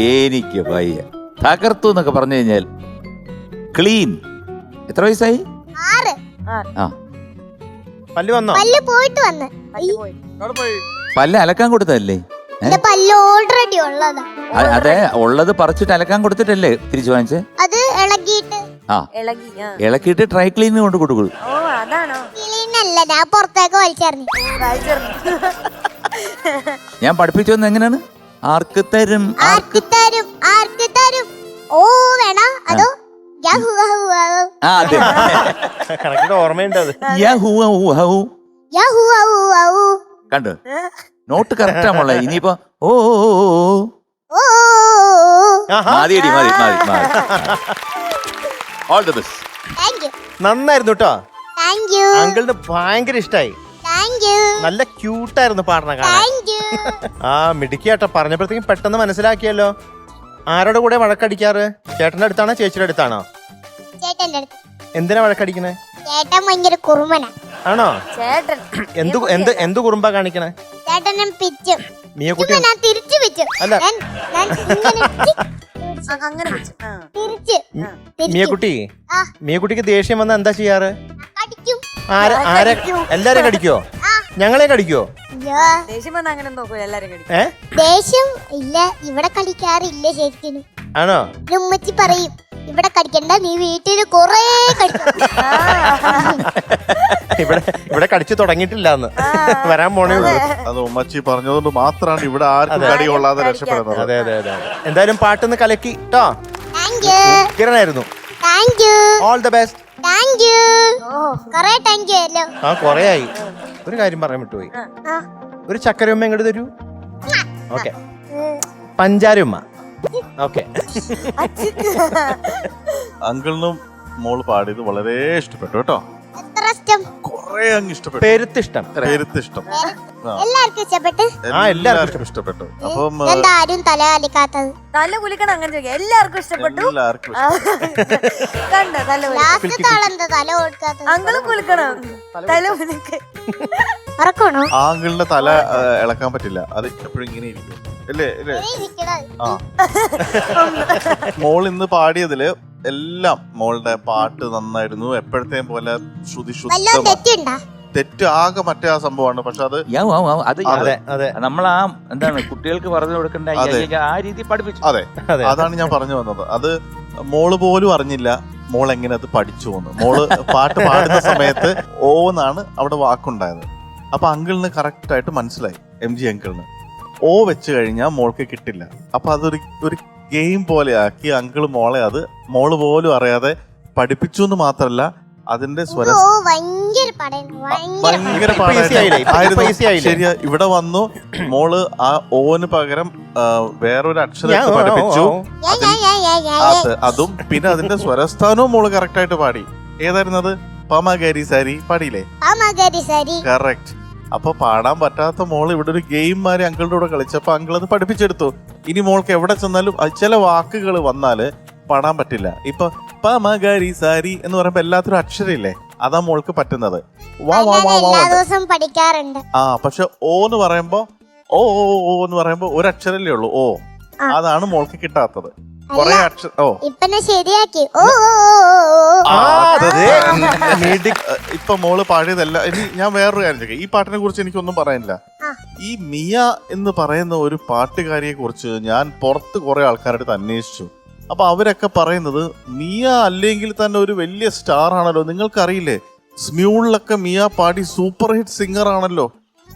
എനിക്ക് വയ്യ. തകർത്തു എന്നൊക്കെ പറഞ്ഞു കഴിഞ്ഞാൽ ക്ലീൻ. എത്ര വയസ്സായി? ആ പല്ല് വന്നോ? പോയിട്ട് വന്ന് പല്ല് പോയി. അവിടെ പോയി. പല്ല് അലക്കാൻ കൊടുത്തതല്ലേ? പല്ല് ഓൾറെഡി ഉള്ളതാ. അതെ, ഉള്ളത് പറിച്ചിട്ട് അലക്കാൻ കൊടുത്തിട്ടല്ലേ തിരിച്ചു വാങ്ങിച്ചേ? അത് ഇളകിയിട്ട് ആ ഇളകി. ആ. ഇളക്കിയിട്ട് ഡ്രൈ ക്ലീനിന് കൊണ്ട് കൊടുക്കും. ഓ അതാണോ? ക്ലീനല്ല, ഞാൻ പുറത്തേക്ക് വലിച്ചെറിഞ്ഞു. ഞാൻ പഠിപ്പിച്ചു വന്നത് എങ്ങനെയാണ്? ആർക്ക് തരും ആർക്ക് തരും ആർക്ക് തരും. ഓ വേണ അതോ യഹു ഹു ഹു. ആ അതെ. കണക്കിന് ഓർമ്മയുണ്ട് അത്. യഹു ഹു ഹു. യഹു ഹു ഹു. കണ്ടോ? നോട്ട് കറക്റ്റാ മോളെ. ഇനിയിപ്പോ ഓ ഓ മതി മതി മതി മതി. All the best. Thank you നന്നായിരുന്നു കേട്ടോ. താങ്ക് യു അങ്കിളിന് ഭയങ്കര ഇഷ്ടായി. താങ്ക് യു നല്ല ക്യൂട്ടായിരുന്നു പാടണ കാണാൻ. Thank you. ആ മിടുക്കിയാട്ടോ. പറഞ്ഞപ്പോഴത്തേക്കും പെട്ടെന്ന് മനസ്സിലാക്കിയല്ലോ. ആരോടെ കൂടെ വഴക്കടിക്കാറ്? ചേട്ടന്റെ അടുത്താണോ ചേച്ചിയുടെ അടുത്താണോ? ചേട്ടന്റെ അടുത്ത്. എന്തിനാ വഴക്കടിക്കണേ? ചേട്ടൻ ഭയങ്കര കുറുമനാ. ആണോ? ചേട്ടൻ എന്ത് എന്ത് എന്ത് കുറുമ്പാ കാണിക്കണേ? ചേട്ടനും പിച്ചും. മിയക്കുട്ടി ഞാൻ തിരിച്ചു വെച്ചു. അല്ല. ഞാൻ ഇങ്ങനെ അങ്ങനെ വെച്ചു. ആ. തിരിച്ച് മിയക്കുട്ടി, ആ. മിയക്കുട്ടിക്ക് ദേഷ്യം വന്നാ എന്താ ചെയ്യാറ്? കടിക്കും. ആരെ എല്ലാരും കടിക്കോ? ഞങ്ങളെ കടിക്കോ? ഇല്ല. ദേഷ്യം വന്നാ അങ്ങനെ നോക്കൂല, എല്ലാരും കടിക്കും. ദേഷ്യം ഇല്ല, ഇവിടെ കളിക്കാറില്ല ശരിക്കും. ആണോ? ഉമ്മച്ചി പറയും ഇവിടെ കടിക്കണ്ട, നീ വീട്ടിൽ കൊറേ കടിക്കും. ഇവിടെ കടിച്ചു തുടങ്ങിയിട്ടില്ലാന്ന്. വരാൻ പോണേ ഉള്ളൂ. അത് ഉമ്മച്ചി പറഞ്ഞതുകൊണ്ട് മാത്രമാണ് ഇവിടെ ആർക്കും കടി കൊള്ളാതെ രക്ഷപ്പെടുന്നത്. അതെ അതെ അതെ. എന്തായാലും പാട്ടൊന്ന് കലക്കി കേട്ടോ. താങ്ക് യു കിരണായിരുന്നു. Thank you all the best. Thank you. കൊറേ താങ്ക് യു അല്ലോ. ആ കൊറേ ആയി. ഒരു കാര്യം പറയാൻ വിട്ടുപോയി. ഒരു ചക്കരയുമ്മ ഇങ്ങോട്ട് തരൂ. ഓക്കെ. പഞ്ചാരയുമ്മ. ഓക്കെ. അങ്കിളിനും മോള് പാടിയത് വളരെ ഇഷ്ടപ്പെട്ടു കേട്ടോ. എത്ര ഇഷ്ടം. കൊറേ അങ്ങ് ഇഷ്ടപ്പെട്ടു. പെരുത്തിഷ്ടം. പെരുത്തിഷ്ടം. എല്ലാവർക്കും ഇഷ്ടപ്പെട്ട്. എല്ലാവർക്കും ഇഷ്ടപ്പെട്ടു. അപ്പം എന്താ ആരും തല അലിക്കാത്തത്? തല കുലിക്കണം അങ്ങനെ ചോദിക്കാം. എല്ലാവർക്കും ഇഷ്ടപ്പെട്ടു. എല്ലാവർക്കും കണ്ട തല ലാസ്റ്റ് താളെന്താ തല കൊടുക്കാത്തത്? അങ്ങളും കുലിക്കണം. തല കുലിക്ക. മറക്കണോ? ആങ്കിളിന്റെ തല ഇളക്കാൻ പറ്റില്ല. അത് എപ്പോഴും ഇങ്ങനെ ഇരിക്കും. അല്ലേ അല്ലേ? ആ. മോൾ ഇന്ന് പാടിയതില് എല്ലാം മോളുടെ പാട്ട് നന്നായിരുന്നു. എപ്പോഴത്തെയും പോലെ ശ്രുതി ശുദ്ധം. തെറ്റ് ആകെ മറ്റേ ആ സംഭവമാണ്. പക്ഷെ അത് അതെ അതെ. നമ്മൾ ആ എന്താണ് കുട്ടികൾക്ക് പറഞ്ഞു കൊടുക്കേണ്ട ആ രീതി പഠിപ്പിച്ചു. അതെ, അതാണ് ഞാൻ പറഞ്ഞു വന്നത്. അത് മോള് പോലും അറിഞ്ഞില്ല മോൾ എങ്ങനെ അത് പഠിച്ചു എന്ന്. മോള് പാട്ട് പാടുന്ന സമയത്ത് ഓ എന്നാണ് അവിടെ വാക്കുണ്ടായത്. അപ്പൊ അങ്കിളിന് കറക്റ്റ് ആയിട്ട് മനസ്സിലായി. MG അങ്കിളിന് ഓ വെച്ച് കഴിഞ്ഞാൽ മോൾക്ക് കിട്ടില്ല. അപ്പൊ അതൊരു ഗെയിം പോലെ ആക്കി അങ്കിള് മോളെ അത് മോള് പോലും അറിയാതെ പഠിപ്പിച്ചു എന്ന് മാത്രല്ല അതിന്റെ സ്വരം ഭയങ്കര പാടായിരുന്നു. ശരിയാ. ഇവിടെ വന്നു മോള് ആ ഓന് പകരം വേറൊരു അക്ഷരം പഠിപ്പിച്ചു. അതും പിന്നെ അതിന്റെ സ്വരസ്ഥാനവും മോള് കറക്റ്റ് ആയിട്ട് പാടി. ഏതായിരുന്നു അത്? പമഗരി സാരി പാടിയില്ലേ? കറക്റ്റ്. അപ്പൊ പാടാൻ പറ്റാത്ത മോള് ഇവിടെ ഒരു ഗെയിം മാറി അങ്കിളുടെ കൂടെ കളിച്ചപ്പോ അങ്കിൾ അത് പഠിപ്പിച്ചെടുത്തു. ഇനി മോൾക്ക് എവിടെ ചെന്നാലും ചില വാക്കുകൾ വന്നാല് പാടാൻ പറ്റില്ല. ഇപ്പൊ പമഗരി സാരി എന്ന് പറയുമ്പോ എല്ലാത്തിനും അക്ഷരമില്ലേ, അതാ മോൾക്ക് പറ്റുന്നത്. പഠിക്കാറുണ്ട്. ആ പക്ഷെ ഓ എന്ന് പറയുമ്പോ ഓ ഓ എന്ന് പറയുമ്പോ ഒരു അക്ഷരല്ലേ ഉള്ളൂ ഓ. അതാണ് മോൾക്ക് കിട്ടാത്തത്. കൊറേ അക്ഷരം. ഓ ശരിയാക്കി. ഇപ്പൊ മോള് പാടിയതല്ല. ഇനി ഞാൻ വേറൊരു കാര്യം ചോദിക്കാം. ഈ പാട്ടിനെ കുറിച്ച് എനിക്കൊന്നും പറയാനില്ല. ഈ മിയ എന്ന് പറയുന്ന ഒരു പാട്ടുകാരിയെ കുറിച്ച് ഞാൻ പുറത്ത് കുറെ ആൾക്കാരുടെ അന്വേഷിച്ചു. അപ്പൊ അവരൊക്കെ പറയുന്നത് മിയ അല്ലെങ്കിൽ തന്നെ ഒരു വലിയ സ്റ്റാർ ആണല്ലോ. നിങ്ങൾക്കറിയില്ലേ സ്മ്യൂളിലൊക്കെ മിയ പാടി സൂപ്പർ ഹിറ്റ് സിംഗർ ആണല്ലോ.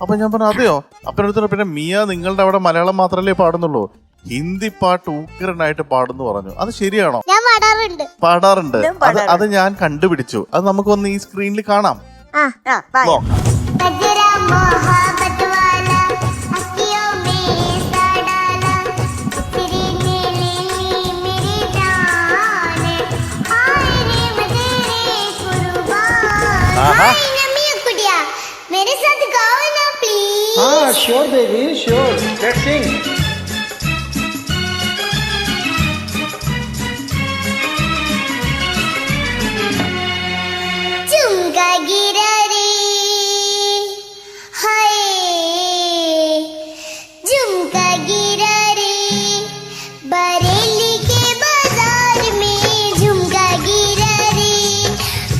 അപ്പൊ ഞാൻ പറഞ്ഞു അതെയോ? അപ്പനടുത്ത് പിന്നെ മിയ നിങ്ങളുടെ അവിടെ മലയാളം മാത്രമല്ലേ പാടുന്നുള്ളൂ, ഹിന്ദി പാട്ട് ഉഗ്രനായിട്ട് പാടുന്നു പറഞ്ഞു. അത് ശരിയാണോ? ഞാൻ പാടാറുണ്ട്. അത് ഞാൻ കണ്ടുപിടിച്ചു. അത് നമുക്കൊന്ന് ഈ സ്ക്രീനിൽ കാണാം. ആ bye. നോക്കാം. कजरा मोहब्बत वाला अखियों में सा डाला तेरे ने ले ली मेरी जान हाय रे मैं तेरे कुर्बान हाय नमी कुड़िया मेरे साथ गाओ ना प्लीज हाँ श्योर बेबी श्योर लेट्स सिंग झुमका गिरा रे हाय झुमका गिरा रे बरेली के बाजार में झुमका गिरा रे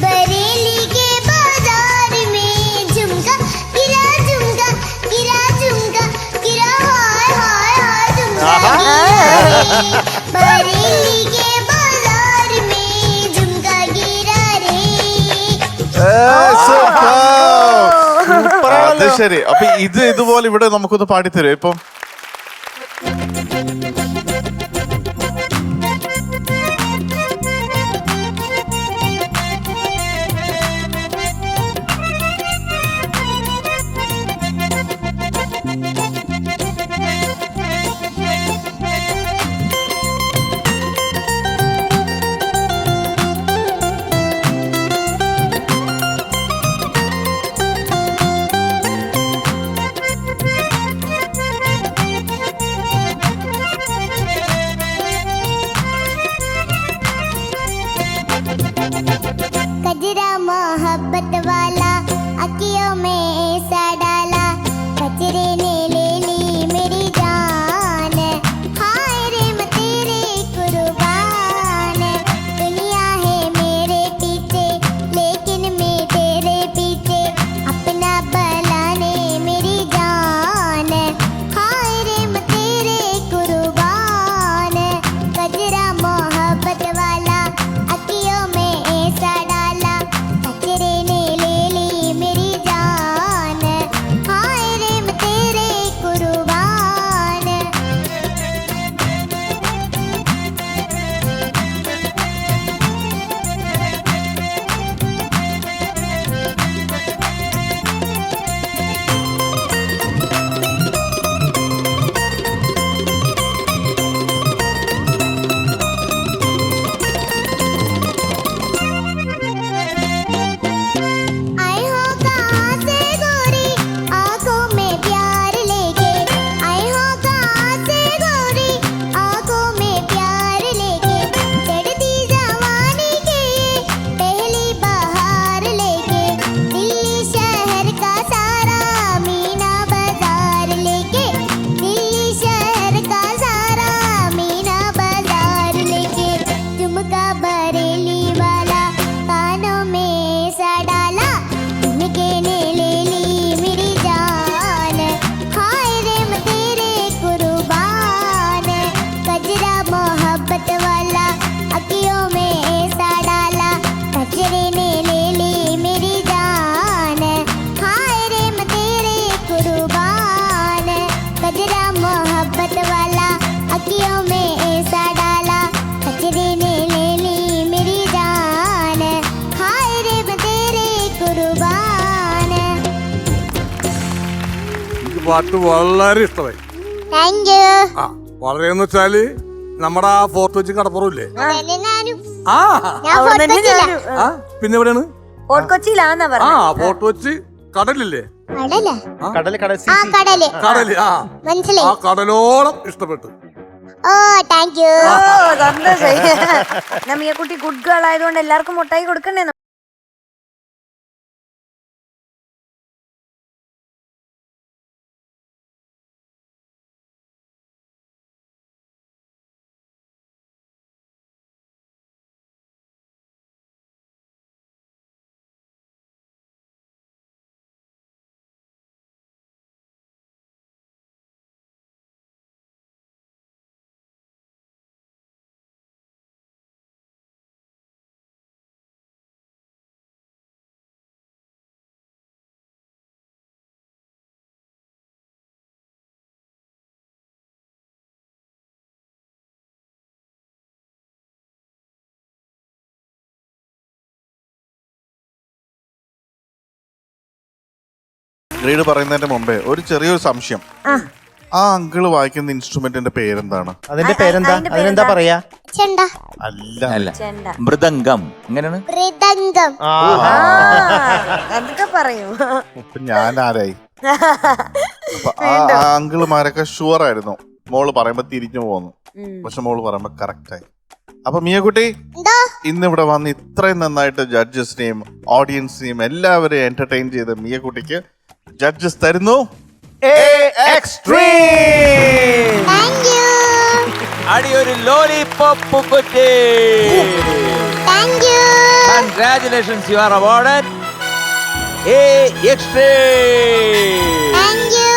बरेली के बाजार में झुमका गिरा झुमका गिरा झुमका गिरा हाय हाय हाय झुमका गिरा रे बरेली के बाजार में झुमका गिरा रे അത് ശരി. അപ്പൊ ഇതുപോലെ ഇവിടെ നമുക്കൊന്ന് പാടിത്തരും ഇപ്പം. कजरा मोहब्बत वाला अखियों में ऐसा डाला कचरे ने ले ली मेरी जान हाय रे मैं तेरे कुर्बान दुनिया है मेरे पीछे लेकिन मैं तेरे पीछे अपना बनाने मेरी जान हाय रे मैं तेरे कुर्बान कजरा मोहब्बत वाला अखियों में ऐसा डाला कचरे ने ले ली मेरी जान हाय रे मैं तेरे कुर्बान आई हो कहाँ से गोरी आंखों में प्यार लेके आई हो कहाँ से गोरी आंखों में प्यार लेके चढ़ती जवानी के पहली बहार लेके दिल्ली शहर का सारा मीना बाजार लेके दिल्ली शहर का सारा मीना बाजार लेके झुमका बरेली वाला कानों में सा डाला झुमके ने ले ली मेरी जान हाय रे मैं तेरे कुर्बान कजरा मोहब्बत वाला अखियों में ऐसा डाला कचरे ने ले ली मेरी जान हाय रे मैं तेरे कुर्बान कजरा मोहब्बत वाला अखियों में ऐसा डाला कचरे ने ले ली मेरी जान हाय रे मैं तेरे कुर्बान എനിക്ക് പാട്ട് വളരെ ഇഷ്ടമായി. താങ്ക് യു ആ വളരെ എന്ന് വെച്ചാല് നമ്മുടെ ആ ഫോർട്ട് വെച്ച് കടപ്പുറമില്ലേ? ഞാനും ആ ഞാൻ അവിടെ തന്നെ ഫോട്ടോ ഞാനും. ആ പിന്നെ എവിടെയാണ്? ഫോർട്ട് കൊച്ചിയിലാന്നാ ആ പറഞ്ഞത്. ഫോർട്ട് വെച്ച് കടലില്ലേ? കടല കടല് കടൽ ആ കടല് കടല് ആ മനസ്സിലായി ആ കടലോളം ഇഷ്ടപ്പെട്ടു. ഓ താങ്ക് യു ഓ സന്തോഷായി. നമ്മ കുട്ടി ഗുഡ് ഗേൾ ആയതുകൊണ്ട് എല്ലാവർക്കും മുട്ടായി കൊടുക്കണ്ടേ? ഗ്രേഡ് പറയുന്നതിന്റെ മുമ്പേ ഒരു ചെറിയൊരു സംശയം. ആ അങ്കിള് വായിക്കുന്ന ഇൻസ്ട്രുമെന്റിന്റെ പേരെന്താണ്? അതിന്റെ പേരെന്താ? അതിനെന്താ പറയാ? ചെണ്ട. അല്ല, അല്ല, ചെണ്ട. മൃദംഗം. എങ്ങനെയാണ്? മൃദംഗം. അതൊക്കെ പറയൂ. ഇപ്പൊ ഞാൻ ആരായി? അപ്പൊ ആ അങ്കിളുമാരൊക്കെ ഷുവർ ആയിരുന്നു. മോള് പറയുമ്പോ തിരിഞ്ഞു പോന്നു, പക്ഷെ മോള് പറയുമ്പോ കറക്റ്റ് ആയി. അപ്പൊ മിയക്കുട്ടി ഇന്നിവിടെ വന്ന് ഇത്രയും നന്നായിട്ട് ജഡ്ജസിനെയും ഓഡിയൻസിനെയും എല്ലാവരെയും എന്റർടൈൻ ചെയ്ത് മിയക്കുട്ടിക്ക് ജഡ്ജസ് തരുന്നു താങ്ക് യു. അടിയൊരു ലോലിപോപ്പ് കുട്ടി. Thank you. Congratulations, you are awarded A Extreme. Thank you.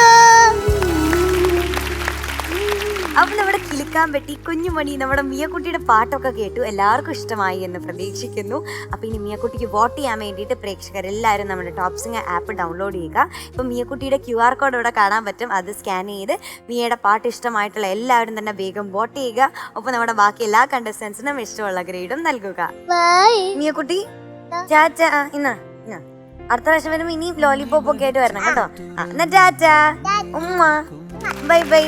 അപ്പൊ നമ്മുടെ കിലുക്കാൻ പറ്റി കുഞ്ഞുമണി നമ്മുടെ മിയക്കുട്ടിയുടെ പാട്ടൊക്കെ കേട്ടു, എല്ലാവർക്കും ഇഷ്ടമായി എന്ന് പ്രതീക്ഷിക്കുന്നു. അപ്പൊ ഇനി മിയക്കുട്ടിക്ക് വോട്ട് ചെയ്യാൻ വേണ്ടിയിട്ട് പ്രേക്ഷകരെല്ലാവരും നമ്മുടെ ടോപ് സിംഗർ ആപ്പ് ഡൗൺലോഡ് ചെയ്യുക. ഇപ്പൊ മിയക്കുട്ടിയുടെ QR കോഡ് ഇവിടെ കാണാൻ പറ്റും. അത് സ്കാൻ ചെയ്ത് മിയയുടെ പാട്ട് ഇഷ്ടമായിട്ടുള്ള എല്ലാവരും തന്നെ വേഗം വോട്ട് ചെയ്യുക. ഒപ്പം നമ്മുടെ ബാക്കി എല്ലാ കണ്ടസ്റ്റൻസിനും ഇഷ്ടമുള്ള ഗ്രേഡും നൽകുക. ബൈ. മിയക്കുട്ടി ചാച്ച ഇന്ന അടുത്ത പ്രാവശ്യം വരുമ്പോ ഇനി ലോലിപോപ്പ് ഒക്കെ ആയിട്ട് വരണം കേട്ടോ. എന്നാ ചാച്ച ഉമ്മ ബൈ ബൈ.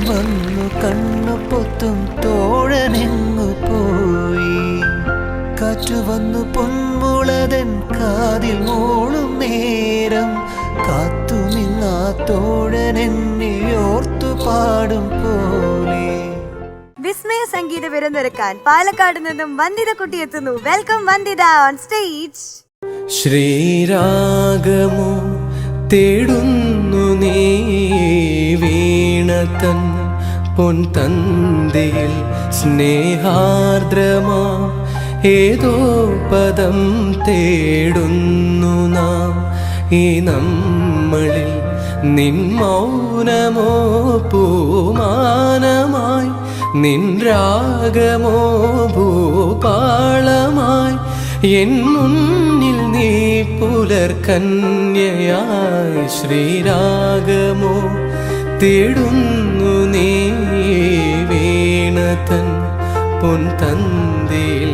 വന്നു കണ്ണു പൊത്തും തോഴനെങ്ങു പോയി, കാറ്റു വന്നു പൊന്മുളതൻ കാതിൽ മോളും നേരം, കാത്തു നിന്നാ തോഴനെന്നെ ഓർത്തു പാടും പോലെ. വിസ്മയ സംഗീത വിരുന്നൊരുക്കാൻ പാലക്കാട് നിന്നും വന്ദിത കുട്ടി എത്തുന്നു. Welcome Vanditha on stage. ശ്രീരാഗമോ തേടുന്നു നീ വീണതൻ പൊൻതന്തിയിൽ, സ്നേഹാർദ്രമാ ഏതോ പദം തേടുന്നു നാം ഈ നമ്മളിൽ. നിൻ മൗനമോ പൂമാനമായി, നിൻ രാഗമോ ഭൂപാളമായി, എൻ മുന്നിൽ നീ പുലർകന്യയായി. ശ്രീരാഗമോ തേടുന്നു നീ വീണതൻ പൊൻതന്തിയിൽ.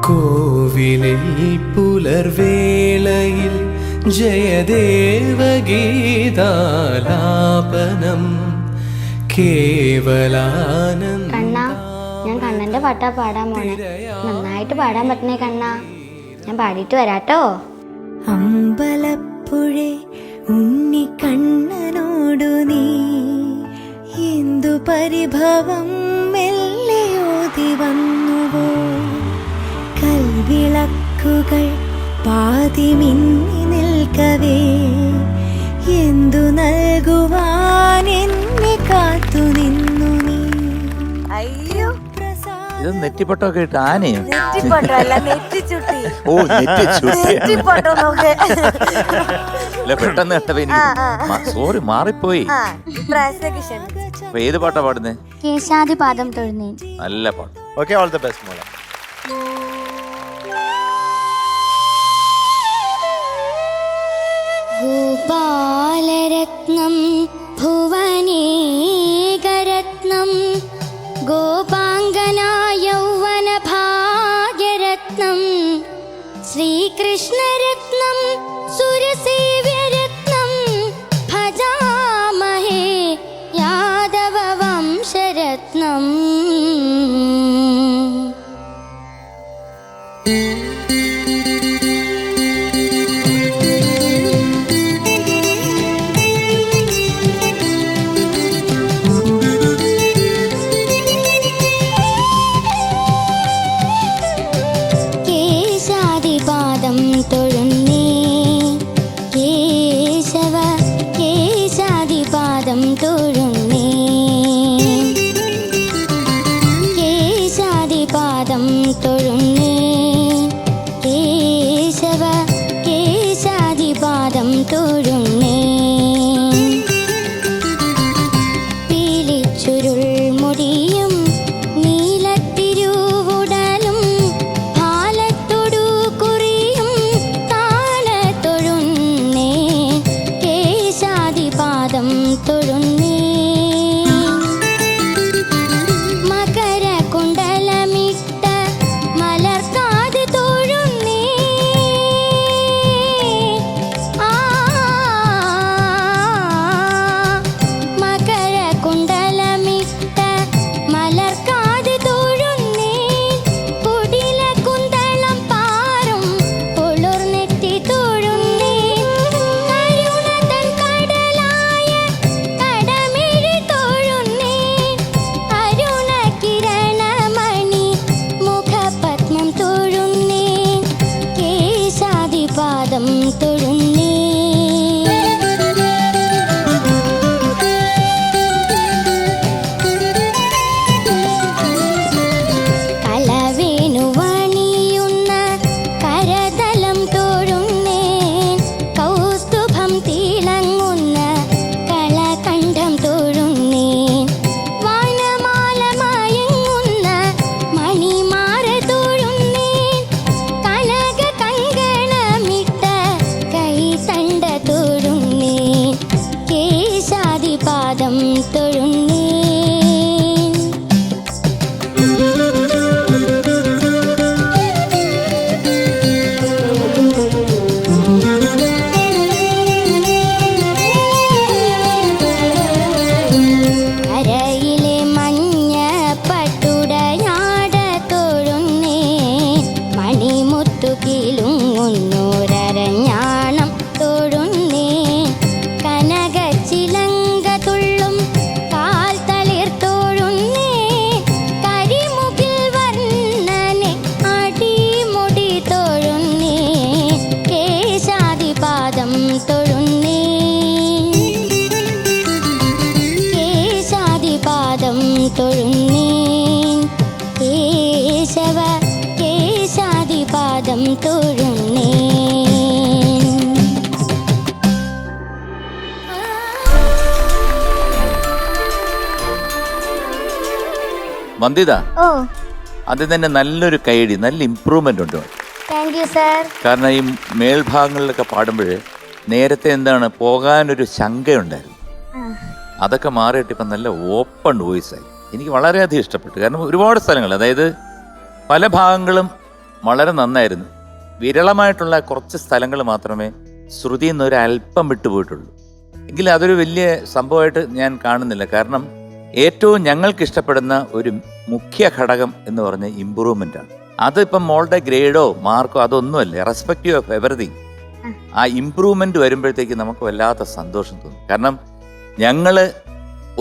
കോവിലിൽ പുലർവേളയിൽ ജയദേവഗീതാലാപനം കേവലാനന്ദ. കണ്ണാ, ഞാൻ കണ്ണന്റെ പാട്ടാ പാടാൻ പോണേ. നന്നായിട്ട് പാടാൻ പറ്റണേ കണ്ണാ. ഞാൻ പാടിയിട്ട് വരാട്ടോ. അമ്പലപ്പുഴേ ഉണ്ണിക്കണ്ണനോടു നീ എന്തു പരിഭവം മെല്ലയോതി വന്നുവോ, കൽവിളക്കുകൾ പാതി മിന്നി നിൽക്കവേ, എന്തു നൽകുവാൻ എന്നെ കാത്തു നിന്നു നീ. അയ്യോ, ഇത് നെറ്റിപ്പൊട്ടൊക്കെ ഇട്ട് ആനയോ? നെറ്റിപ്പൊട്ടോ അല്ല, നെറ്റിച്ചുട്ടി. ഓ, നെറ്റിച്ചുട്ടി. നെറ്റിപ്പൊട്ടോ നോക്ക്. അല്ല, പെട്ടെന്ന് കേട്ടപ്പോ എനിക്ക് സോറി മാറിപ്പോയി. ഇപ്രാവശ്യം ഏത് പാട്ടാ പാടുന്നേ? കേശാദിപാദം തൊഴുന്നേ. നല്ല പാട്ട്. ഓക്കെ, ഓൾ ദി ബെസ്റ്റ് മോളെ. ഗോപാലരത്നം ഭുവനേകരത്നം, ഗോപാംഗനാ യൗവന ഭാഗ്യരത്നം, ശ്രീകൃഷ്ണരത്നം സുരസേവ്യരത്നം, ഭജാമഹേ യാദവ വംശരത്നം. കേശാദിപാദം തൊഴുന്നേ കേശവ, കേശാദിപാദം തൊഴുന്നേ, കേശാദിപാദം തൊഴുന്നേ കേശവ, കേശാദിപാദം തൊഴുന്നേ. പീലിച്ചുരുൾ മുടിയും നീലത്തിരുവുടലും ഭാലത്തൊടു കുറിയും താളത്തൊഴുന്നേ, കേശാദിപാദം തൊഴുന്നേ. മകരകുണ്ടലമി തൊഴുന്നേ. വന്ദിത, ഓ അത് തന്നെ നല്ലൊരു കൈയടി, നല്ല ഇമ്പ്രൂവ്മെന്റ് ഉണ്ട്. Thank you sir. കാരണം ഈ മേൽഭാഗങ്ങളിലൊക്കെ പാടുമ്പോൾ നേരത്തെ എന്താണ് പോകാനൊരു ശങ്കയുണ്ടായിരുന്നു, അതൊക്കെ മാറിയിട്ട് ഇപ്പം നല്ല ഓപ്പൺ വോയിസായി. എനിക്ക് വളരെയധികം ഇഷ്ടപ്പെട്ടു. കാരണം ഒരുപാട് സ്ഥലങ്ങൾ, അതായത് പല ഭാഗങ്ങളും വളരെ നന്നായിരുന്നു. വിരളമായിട്ടുള്ള കുറച്ച് സ്ഥലങ്ങൾ മാത്രമേ ശ്രുതിയിൽ നിന്ന് ഒരു അല്പം വിട്ടുപോയിട്ടുള്ളൂ. എങ്കിലും അതൊരു വലിയ സംഭവമായിട്ട് ഞാൻ കാണുന്നില്ല. കാരണം ഏറ്റവും ഞങ്ങൾക്ക് ഇഷ്ടപ്പെടുന്ന ഒരു മുഖ്യ ഘടകം എന്ന് പറഞ്ഞ ഇമ്പ്രൂവ്മെൻ്റാണ്. അതിപ്പം മോളുടെ ഗ്രേഡോ മാർക്കോ അതൊന്നുമല്ല, റെസ്പെക്റ്റീവ് ഓഫ് എവറിതിങ്. ആ ഇമ്പ്രൂവ്മെൻ്റ് വരുമ്പോഴത്തേക്ക് നമുക്ക് വല്ലാത്ത സന്തോഷം തോന്നും. കാരണം ഞങ്ങൾ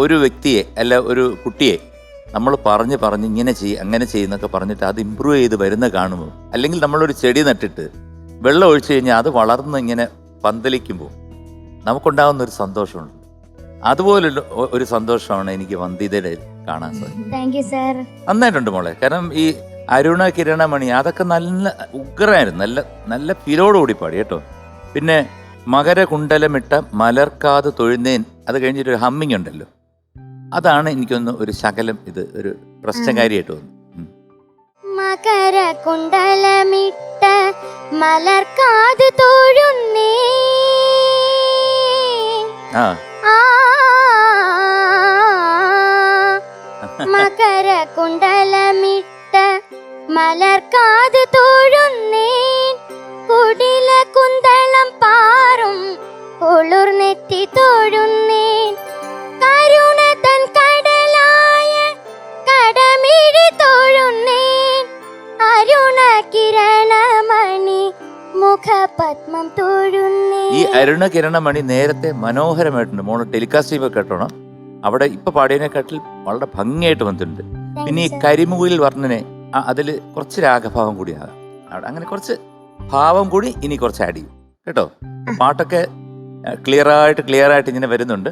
ഒരു വ്യക്തിയെ അല്ല ഒരു കുട്ടിയെ നമ്മൾ പറഞ്ഞ് ഇങ്ങനെ ചെയ്യും അങ്ങനെ ചെയ്യുന്നൊക്കെ പറഞ്ഞിട്ട് അത് ഇമ്പ്രൂവ് ചെയ്ത് വരുന്ന കാണുമ്പോൾ, അല്ലെങ്കിൽ നമ്മളൊരു ചെടി നട്ടിട്ട് വെള്ളം ഒഴിച്ചു കഴിഞ്ഞാൽ അത് വളർന്ന് ഇങ്ങനെ പന്തലിക്കുമ്പോൾ നമുക്കുണ്ടാകുന്ന ഒരു സന്തോഷമുണ്ട്. അതുപോലുള്ള ഒരു സന്തോഷമാണ് എനിക്ക് വന്ദിതയുടെ കാണാൻ സാധിക്കും. നന്നായിട്ടുണ്ട് മോളെ. കാരണം ഈ അരുണ കിരണമണി അതൊക്കെ നല്ല ഉഗ്രമായിരുന്നു, നല്ല നല്ല ഫീലോടുകൂടി പാടി കേട്ടോ. പിന്നെ മകരകുണ്ടലമിട്ട മലർക്കാത് തൊഴുന്നേൻ, അത് കഴിഞ്ഞിട്ടൊരു ഹമ്മിങ് ഉണ്ടല്ലോ, അതാണ് എനിക്കൊന്ന് ഒരു ശകലം ഇത് ഒരു പ്രശ്നകാരിയായിട്ട് തോന്നുന്നു. മകരകുണ്ടലമിട്ട മലർക്കാത് തൊഴുന്നേ. മകരകുണ്ടലമിട്ട മലർക്കാത് തൊഴുന്നേൻ. കുടില കുന്തളം പാറും കുളിർനെറ്റി തൊഴുന്നേൻ. കരുണ തൻ കടലായ കടമിഴി തൊഴുന്നേൻ. അരുണ കിരണമണി മുഖപത്മം തൊഴുന്നേൻ. ഈ അരുണ കിരണമണി നേരത്തെ മനോഹരമായിട്ടുണ്ട്. മോള് ടെലികാസ്റ്റ് ചെയ്യുമ്പോൾ കേട്ടോണം, അവിടെ ഇപ്പൊ പാടിയതിനെക്കാട്ടിൽ വളരെ ഭംഗിയായിട്ട് വന്നിട്ടുണ്ട്. പിന്നെ ഈ കരിമുകിൽ വർണ്ണനെ അതിൽ കുറച്ച് രാഗഭാവം കൂടി ആകാം, അവിടെ അങ്ങനെ കുറച്ച് ഭാവം കൂടി ഇനി കുറച്ച് ആഡ് ചെയ്യും കേട്ടോ. പാട്ടൊക്കെ ക്ലിയർ ആയിട്ട് ഇങ്ങനെ വരുന്നുണ്ട്.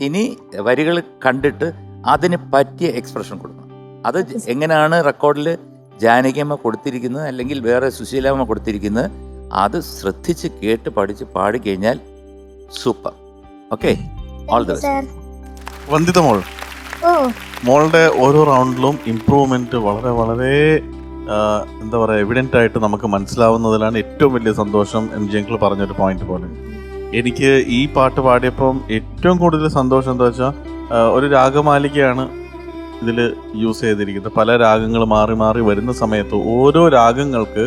ഇനി വരികൾ കണ്ടിട്ട് അതിന് പറ്റിയ എക്സ്പ്രഷൻ കൊടുക്കണം. അത് എങ്ങനെയാണ് റെക്കോർഡിൽ ജാനകിയമ്മ കൊടുത്തിരിക്കുന്നത് അല്ലെങ്കിൽ വേറെ സുശീലാമ്മ കൊടുത്തിരിക്കുന്നത്, അത് ശ്രദ്ധിച്ച് കേട്ട് പഠിച്ച് പാടിക്കഴിഞ്ഞാൽ super. Okay, all the best. Vanditha മോൾ, മോളുടെ ഓരോ റൗണ്ടിലും ഇമ്പ്രൂവ്മെന്റ് വളരെ വളരെ എന്താ പറയുക എവിഡൻ്റ് ആയിട്ട് നമുക്ക് മനസ്സിലാവുന്നതിലാണ് ഏറ്റവും വലിയ സന്തോഷം. MG അങ്കിൾ പറഞ്ഞൊരു പോയിന്റ് പോലെ എനിക്ക് ഈ പാട്ട് പാടിയപ്പം ഏറ്റവും കൂടുതൽ സന്തോഷം എന്താ വെച്ചാൽ ഒരു രാഗമാലികയാണ് ഇതിൽ യൂസ് ചെയ്തിരിക്കുന്നത്. പല രാഗങ്ങൾ മാറി മാറി വരുന്ന സമയത്ത് ഓരോ രാഗങ്ങൾക്ക്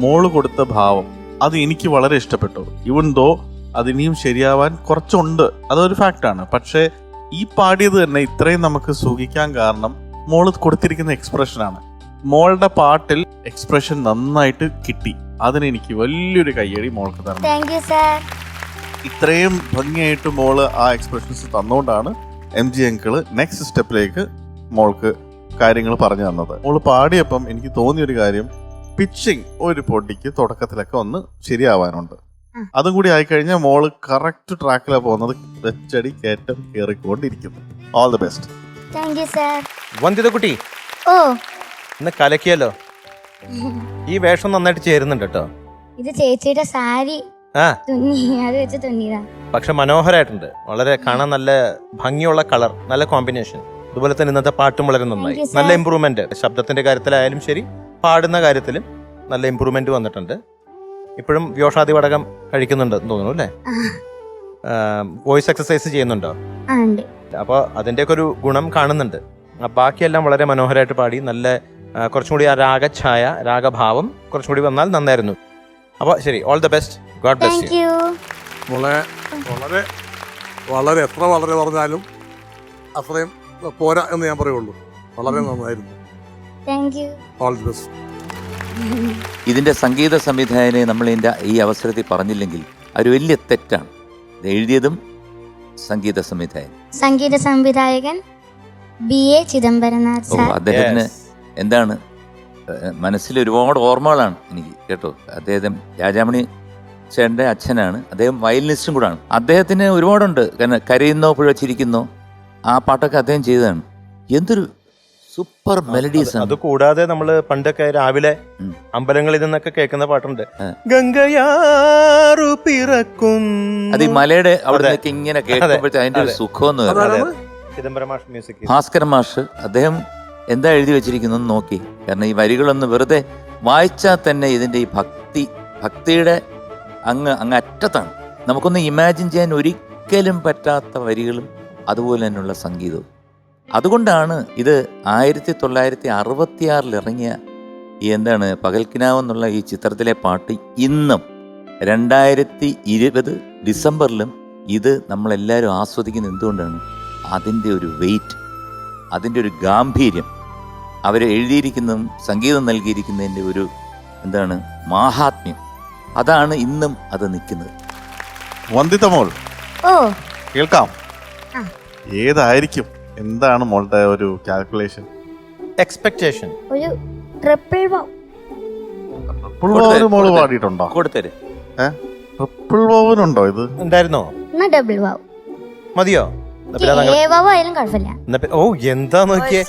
മോള് കൊടുത്ത ഭാവം അത് എനിക്ക് വളരെ ഇഷ്ടപ്പെട്ടു. ഈവൻ ദോ അതിനിയും ശരിയാവാൻ കുറച്ചുണ്ട്, അതൊരു ഫാക്റ്റാണ്. പക്ഷേ ഈ പാടിയത് തന്നെ ഇത്രയും നമുക്ക് സുഖിക്കാൻ കാരണം മോള് കൊടുത്തിരിക്കുന്ന എക്സ്പ്രഷനാണ്. മോളുടെ പാട്ടിൽ എക്സ്പ്രഷൻ നന്നായിട്ട് കിട്ടി, അതിനെനിക്ക് വലിയൊരു കയ്യടി മോൾക്ക് തരണം. ഇത്രയും ഭംഗിയായിട്ട് മോള് ആ എക്സ്പ്രഷൻസ് തന്നുകൊണ്ടാണ് MG അങ്കിള് നെക്സ്റ്റ് സ്റ്റെപ്പിലേക്ക് മോൾക്ക് കാര്യങ്ങൾ പറഞ്ഞു തന്നത്. മോള് പാടിയപ്പം എനിക്ക് തോന്നിയൊരു കാര്യം, പിച്ചിങ് ഒരു പൊടിക്ക് തുടക്കത്തിലൊക്കെ ഒന്ന് ശരിയാവാനുണ്ട്. അതും കൂടി ആയിക്കഴിഞ്ഞാൽ മോള് കറക്റ്റ് ട്രാക്കിലാണ് പോകുന്നത്, വെച്ചടി കയറ്റം കയറിക്കൊണ്ടിരിക്കുന്നു. All the best. വന്ദിത കുട്ടി, ഇന്ന് കലക്കിയല്ലോ. ഈ വേഷം നന്നായിട്ട് ചേരുന്നുണ്ട് കേട്ടോ. ഇത് ചേച്ചിയുടെ സാരി അത് വെച്ച് തുന്നിയതാ. പക്ഷെ മനോഹരമായിട്ടുണ്ട്, വളരെ കാണാൻ നല്ല ഭംഗിയുള്ള കളർ, നല്ല കോമ്പിനേഷൻ. അതുപോലെ തന്നെ ഇന്നത്തെ പാട്ടും വളരെ നന്നായി, നല്ല ഇമ്പ്രൂവ്മെന്റ്. ശബ്ദത്തിന്റെ കാര്യത്തിലായാലും ശരി, പാടുന്ന കാര്യത്തിലും നല്ല ഇമ്പ്രൂവ്മെന്റ് വന്നിട്ടുണ്ട്. ഇപ്പോഴും വ്യോഷാദി വടകം കഴിക്കുന്നുണ്ടെന്ന് തോന്നുന്നു അല്ലേ? വോയിസ് എക്സസൈസ് ചെയ്യുന്നുണ്ടോ? അപ്പോൾ അതിൻ്റെയൊക്കെ ഒരു ഗുണം കാണുന്നുണ്ട്. ബാക്കിയെല്ലാം വളരെ മനോഹരമായിട്ട് പാടി, നല്ല കുറച്ചും കൂടി ആ രാഗഛായ രാഗഭാവം കുറച്ചും കൂടി വന്നാൽ നന്നായിരുന്നു. അപ്പോൾ ശരി, all the best, God bless you. വളരെ വളരെ വളരെ എത്ര വളരെ പറഞ്ഞാലും അത്രയും പോരാ എന്ന് ഞാൻ പറയുള്ളൂ. വളരെ നന്നായിരുന്നു. All the best. ഇതിന്റെ സംഗീത സംവിധായകനെ നമ്മൾ ഈ അവസരത്തിൽ പറഞ്ഞില്ലെങ്കിൽ ഒരു വലിയ തെറ്റാണ്. ഇത് എഴുതിയതും സംഗീത സംവിധായകൻ BA ചിദംബരനാഥ് സാർ. അദ്ദേഹത്തിന് എന്താണ് മനസ്സിൽ ഒരുപാട് ഓർമ്മകളാണ് എനിക്ക് കേട്ടോ. അദ്ദേഹം രാജാമണി ചേട്ടൻ്റെ അച്ഛനാണ്, അദ്ദേഹം വയലിനിസ്റ്റും കൂടാണ്. അദ്ദേഹത്തിന് ഒരുപാടുണ്ട്. കാരണം കരയുന്നോ പുഴ ചിരിക്കുന്നോ ആ പാട്ടൊക്കെ അദ്ദേഹം ചെയ്തതാണ്. എന്തൊരു സൂപ്പർ മെലഡീസ് അത് കൂടാതെ നമ്മള് പണ്ടൊക്കെ രാവിലെ അമ്പലങ്ങളിൽ നിന്നൊക്കെ കേൾക്കുന്ന പാട്ടുണ്ട്, ഗംഗയാറു പിറക്കുന്നു. അത് ഈ മലയുടെ അവിടെ നിന്നൊക്കെ ഇങ്ങനെ കേൾക്കുമ്പോഴത്തെ അതിന്റെ ഒരു സുഖം എന്ന് പറയുന്നത്. ചിദംബരം മാഷ് മ്യൂസിക്, ഭാസ്കരൻ മാഷ് അദ്ദേഹം എന്താ എഴുതി വെച്ചിരിക്കുന്നു നോക്കി. കാരണം ഈ വരികളൊന്ന് വെറുതെ വായിച്ചാൽ തന്നെ ഇതിന്റെ ഈ ഭക്തിയുടെ അങ്ങ് അറ്റത്താണ്. നമുക്കൊന്ന് ഇമാജിൻ ചെയ്യാൻ ഒരിക്കലും പറ്റാത്ത വരികളും അതുപോലെ തന്നെയുള്ള സംഗീതവും. അതുകൊണ്ടാണ് ഇത് 1966 ഇറങ്ങിയ ഈ എന്താണ് പകൽക്കിനാവ് എന്നുള്ള ഈ ചിത്രത്തിലെ പാട്ട് ഇന്നും 2020 ഡിസംബറിലും ഇത് നമ്മളെല്ലാവരും ആസ്വദിക്കുന്നത് എന്തുകൊണ്ടാണ്? അതിൻ്റെ ഒരു വെയിറ്റ്, അതിൻ്റെ ഒരു ഗാംഭീര്യം, അവർ എഴുതിയിരിക്കുന്നതും സംഗീതം നൽകിയിരിക്കുന്നതിൻ്റെ ഒരു എന്താണ് മാഹാത്മ്യം, അതാണ് ഇന്നും അത് നിൽക്കുന്നത്. വന്ദിതമോൾ ഓ കേൾക്കാം. ഏതായിരിക്കും, എന്താണ് മോളുടെ ഒരു കാൽക്കുലേഷൻ, എക്സ്പെക്ടേഷൻ? ഒരു ട്രിപ്പിൾ വൗ. ട്രിപ്പിൾ വൗവിന് മോള് പാടിയിട്ടുണ്ടോ? കൊടുത്തര്. ട്രിപ്പിൾ വൗവിനുണ്ടോ ഇത്? ഉണ്ടായിരുന്നോ? എന്നാ ഡബിൾ വൗ മതിയോ? ഏ വൗ ആയാലും കുഴപ്പമില്ല. ഓ എന്താ നോക്കിയേ,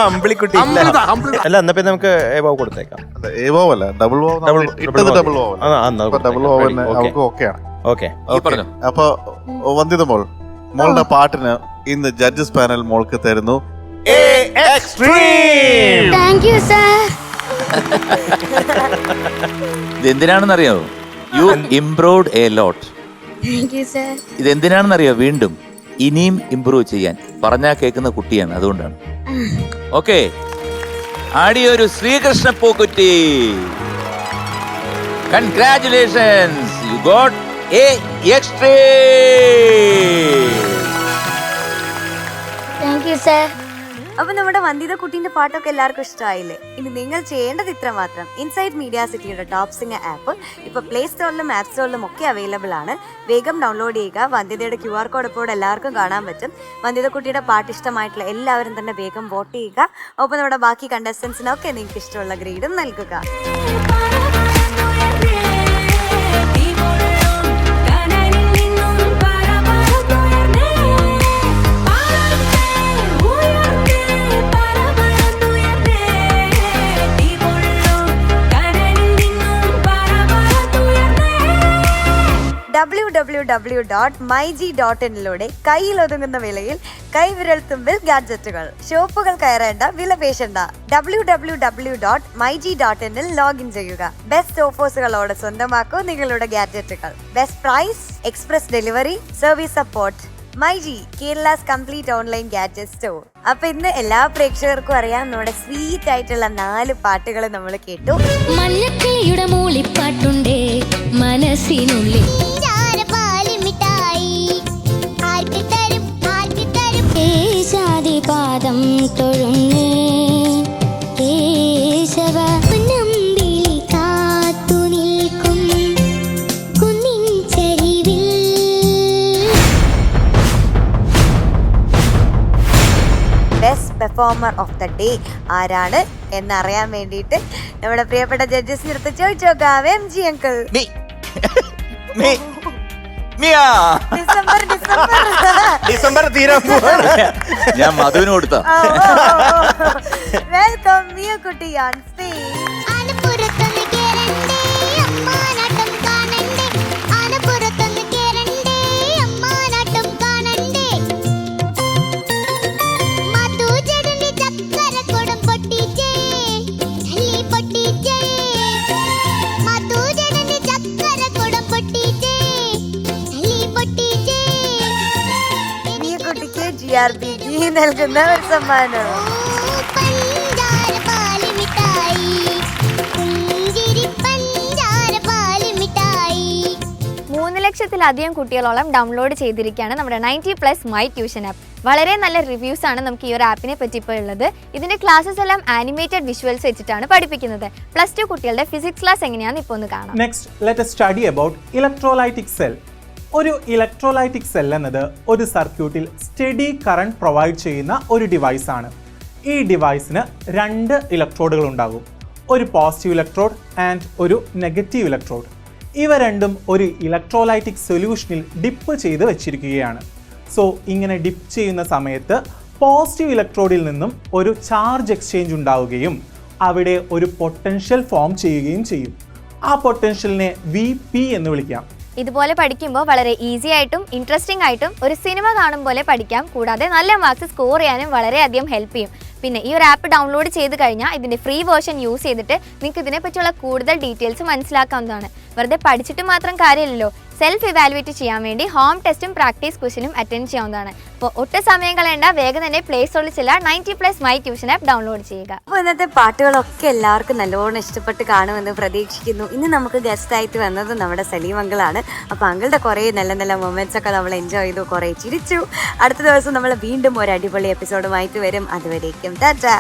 അമ്പിളിക്കുട്ടി. അല്ല എന്നാ പിന്നെ നമുക്ക് എ വൗ കൊടുത്തേക്കാം. എ വൗ അല്ല, ഡബിൾ വൗ. ഡബിൾ വൗ ഓക്കെയാണ്. ഓക്കെ. അപ്പൊ വന്ദിതമോൾ, മോളുടെ പാട്ടിന് ഇന്ന് ജഡ്ജസ് പാനൽ മോൾക്ക് തരുന്നു താങ്ക് യു സർ. ഇതെന്തിനാണെന്നറിയാമോ? You improved a lot. Thank you sir. ഇതെന്തിനാണെന്നറിയോ? വീണ്ടും ഇനിയും ഇംപ്രൂവ് ചെയ്യാൻ പറഞ്ഞാൽ കേൾക്കുന്ന കുട്ടിയാണ്, അതുകൊണ്ടാണ്. ഓക്കെ, ആടിയൊരു ശ്രീകൃഷ്ണ പൂക്കുറ്റി. Congratulations, you got a extreme. Thank you sir. അപ്പൊ നമ്മുടെ വന്ദിത കുട്ടീന്റെ പാട്ടൊക്കെ എല്ലാവർക്കും ഇഷ്ടമായില്ലേ? ഇനി നിങ്ങൾ ചെയ്യേണ്ടത് ഇത്ര മാത്രം. ഇൻസൈഡ് മീഡിയ സിറ്റിയുടെ ടോപ്പ് സിംഗർ ആപ്പ് ഇപ്പൊ പ്ലേ സ്റ്റോറിലും ആപ്പ് സ്റ്റോറിലും ഒക്കെ അവൈലബിൾ ആണ്. വേഗം ഡൗൺലോഡ് ചെയ്യുക. വന്ദിതയുടെ QR കോഡ് ഇപ്പോൾ എല്ലാവർക്കും കാണാൻ പറ്റും. വന്ദിത കുട്ടിയുടെ പാട്ട് ഇഷ്ടമായിട്ടുള്ള എല്ലാവരും തന്നെ വേഗം വോട്ട് ചെയ്യുക. ഒപ്പം നമ്മുടെ ബാക്കി കണ്ടസ്റ്റൻസിനൊക്കെ നിങ്ങൾക്ക് ഇഷ്ടമുള്ള ഗ്രേഡും നൽകുക. www.myg.in കയ്യിലൊതുങ്ങുന്ന വിലയിൽ കൈവിരൽ തുമ്പിൽ ഗാഡ്ജറ്റുകൾ. ഷോപ്പുകൾ കയറേണ്ട, വില പേശണ്ട. www.myg.in ലോഗിൻ ചെയ്യുക. ബെസ്റ്റ് ഓഫേഴ്സുകളോടെ സ്വന്തമാക്കൂ നിങ്ങളുടെ ഗാഡ്ജറ്റുകൾ. Best price, express delivery, service support. MyG, Kerala's complete online gadget store. അപ്പൊ ഇന്ന് എല്ലാ പ്രേക്ഷകർക്കും അറിയാം, നമ്മുടെ സ്വീറ്റ് ആയിട്ടുള്ള 4 പാട്ടുകൾ നമ്മൾ കേട്ടു. മഞ്ഞക്കിളിയുടെ മൂളിപ്പാട്ടുണ്ടേ മനസ്സിനുള്ളിൽ, പാദം തൊഴുന്നേ കേശവ, നമ്പിളി കാത്തു നിൽക്കും കുന്നിൻ ചരിവിൽ. Best performer of the day ആരാണ് എന്നറിയാൻ വേണ്ടിയിട്ട് നമ്മുടെ പ്രിയപ്പെട്ട ജഡ്ജസിന് അടുത്ത് ചോദിച്ചോക്കാം. MG uncle. ഡിസംബർ തീരാൻ ഞാൻ മധുവിന് കൊടുത്ത. വെൽക്കം മിയ കുട്ടി ഓൺ സ്റ്റേജ്. GRBG നൽകുന്ന ഒരു സമ്മാനം. 3 ലക്ഷത്തിലധികം കുട്ടികളോളം ഡൗൺലോഡ് ചെയ്തിരിക്കുകയാണ് നമ്മുടെ 90+ മൈ ട്യൂഷൻ ആപ്പ്. വളരെ നല്ല റിവ്യൂസ് ആണ് നമുക്ക് ഈ ഒരു ആപ്പിനെ പറ്റി ഇപ്പോൾ ഉള്ളത്. ഇതിന്റെ ക്ലാസ്സസ് എല്ലാം ആനിമേറ്റഡ് വിഷ്വൽസ് വെച്ചിട്ടാണ് പഠിപ്പിക്കുന്നത്. +2 കുട്ടികളുടെ ഫിസിക്സ് ക്ലാസ് എങ്ങനെയാണെന്ന് ഇപ്പോൾ ഒന്ന് കാണാം. Next let us study about electrolytic cell. ഒരു ഇലക്ട്രോലൈറ്റിക് സെൽ എന്നത് ഒരു സർക്യൂട്ടിൽ സ്റ്റഡി കറണ്ട് പ്രൊവൈഡ് ചെയ്യുന്ന ഒരു ഡിവൈസ് ആണ്. ഈ ഡിവൈസിന് 2 ഇലക്ട്രോഡുകൾ ഉണ്ടാകും, ഒരു പോസിറ്റീവ് ഇലക്ട്രോഡ് ആൻഡ് ഒരു നെഗറ്റീവ് ഇലക്ട്രോഡ്. ഇവ രണ്ടും ഒരു ഇലക്ട്രോലൈറ്റിക് സൊല്യൂഷനിൽ ഡിപ്പ് ചെയ്ത് വെച്ചിരിക്കുകയാണ്. സോ ഇങ്ങനെ ഡിപ്പ് ചെയ്യുന്ന സമയത്ത് പോസിറ്റീവ് ഇലക്ട്രോഡിൽ നിന്നും ഒരു ചാർജ് എക്സ്ചേഞ്ച് ഉണ്ടാവുകയും അവിടെ ഒരു പൊട്ടൻഷ്യൽ ഫോം ചെയ്യുകയും ചെയ്യും. ആ പൊട്ടൻഷ്യലിനെ VP എന്ന് വിളിക്കാം. ഇതുപോലെ പഠിക്കുമ്പോൾ വളരെ ഈസി ആയിട്ടും ഇൻട്രസ്റ്റിംഗ് ആയിട്ടും ഒരു സിനിമ കാണും പോലെ പഠിക്കാം. കൂടാതെ നല്ല മാർക്സ് സ്കോർ ചെയ്യാനും വളരെയധികം ഹെൽപ്പ് ചെയ്യും. പിന്നെ ഈ ഒരു ആപ്പ് ഡൗൺലോഡ് ചെയ്ത് കഴിഞ്ഞാൽ ഇതിൻ്റെ ഫ്രീ വേർഷൻ യൂസ് ചെയ്തിട്ട് നിങ്ങൾക്ക് ഇതിനെപ്പറ്റിയുള്ള കൂടുതൽ ഡീറ്റെയിൽസ് മനസ്സിലാക്കാവുന്നതാണ്. വെറുതെ പഠിച്ചിട്ട് മാത്രം കാര്യമില്ലല്ലോ, സെൽഫ് ഇവാലുവേറ്റ് ചെയ്യാൻ വേണ്ടി ഹോം ടെസ്റ്റും പ്രാക്ടീസ് ക്വസ്റ്റനും അറ്റൻഡ് ചെയ്യാവുന്നതാണ്. അപ്പോൾ ഒട്ടും സമയം കളയേണ്ട, വേഗം തന്നെ പ്ലേ സ്റ്റോറിൽ ചെല്ല 90+ മൈ ട്യൂഷൻ ആപ്പ് ഡൗൺലോഡ് ചെയ്യുക. അപ്പോൾ ഇന്നത്തെ പാട്ടുകളൊക്കെ എല്ലാവർക്കും നല്ലോണം ഇഷ്ടപ്പെട്ട് കാണുമെന്ന് പ്രതീക്ഷിക്കുന്നു. ഇന്ന് നമുക്ക് ഗസ്റ്റ് ആയിട്ട് വന്നത് നമ്മുടെ സലീം അങ്കിളാണ്. അപ്പോൾ അങ്കിളുടെ കുറേ നല്ല നല്ല മൊമെന്റ്സ് ഒക്കെ നമ്മൾ എൻജോയ് ചെയ്തു, കുറേ ചിരിച്ചു. അടുത്ത ദിവസം നമ്മൾ വീണ്ടും ഒരു അടിപൊളി എപ്പിസോഡുമായിട്ട് വരും. അതുവരേക്കും ടാറ്റാ.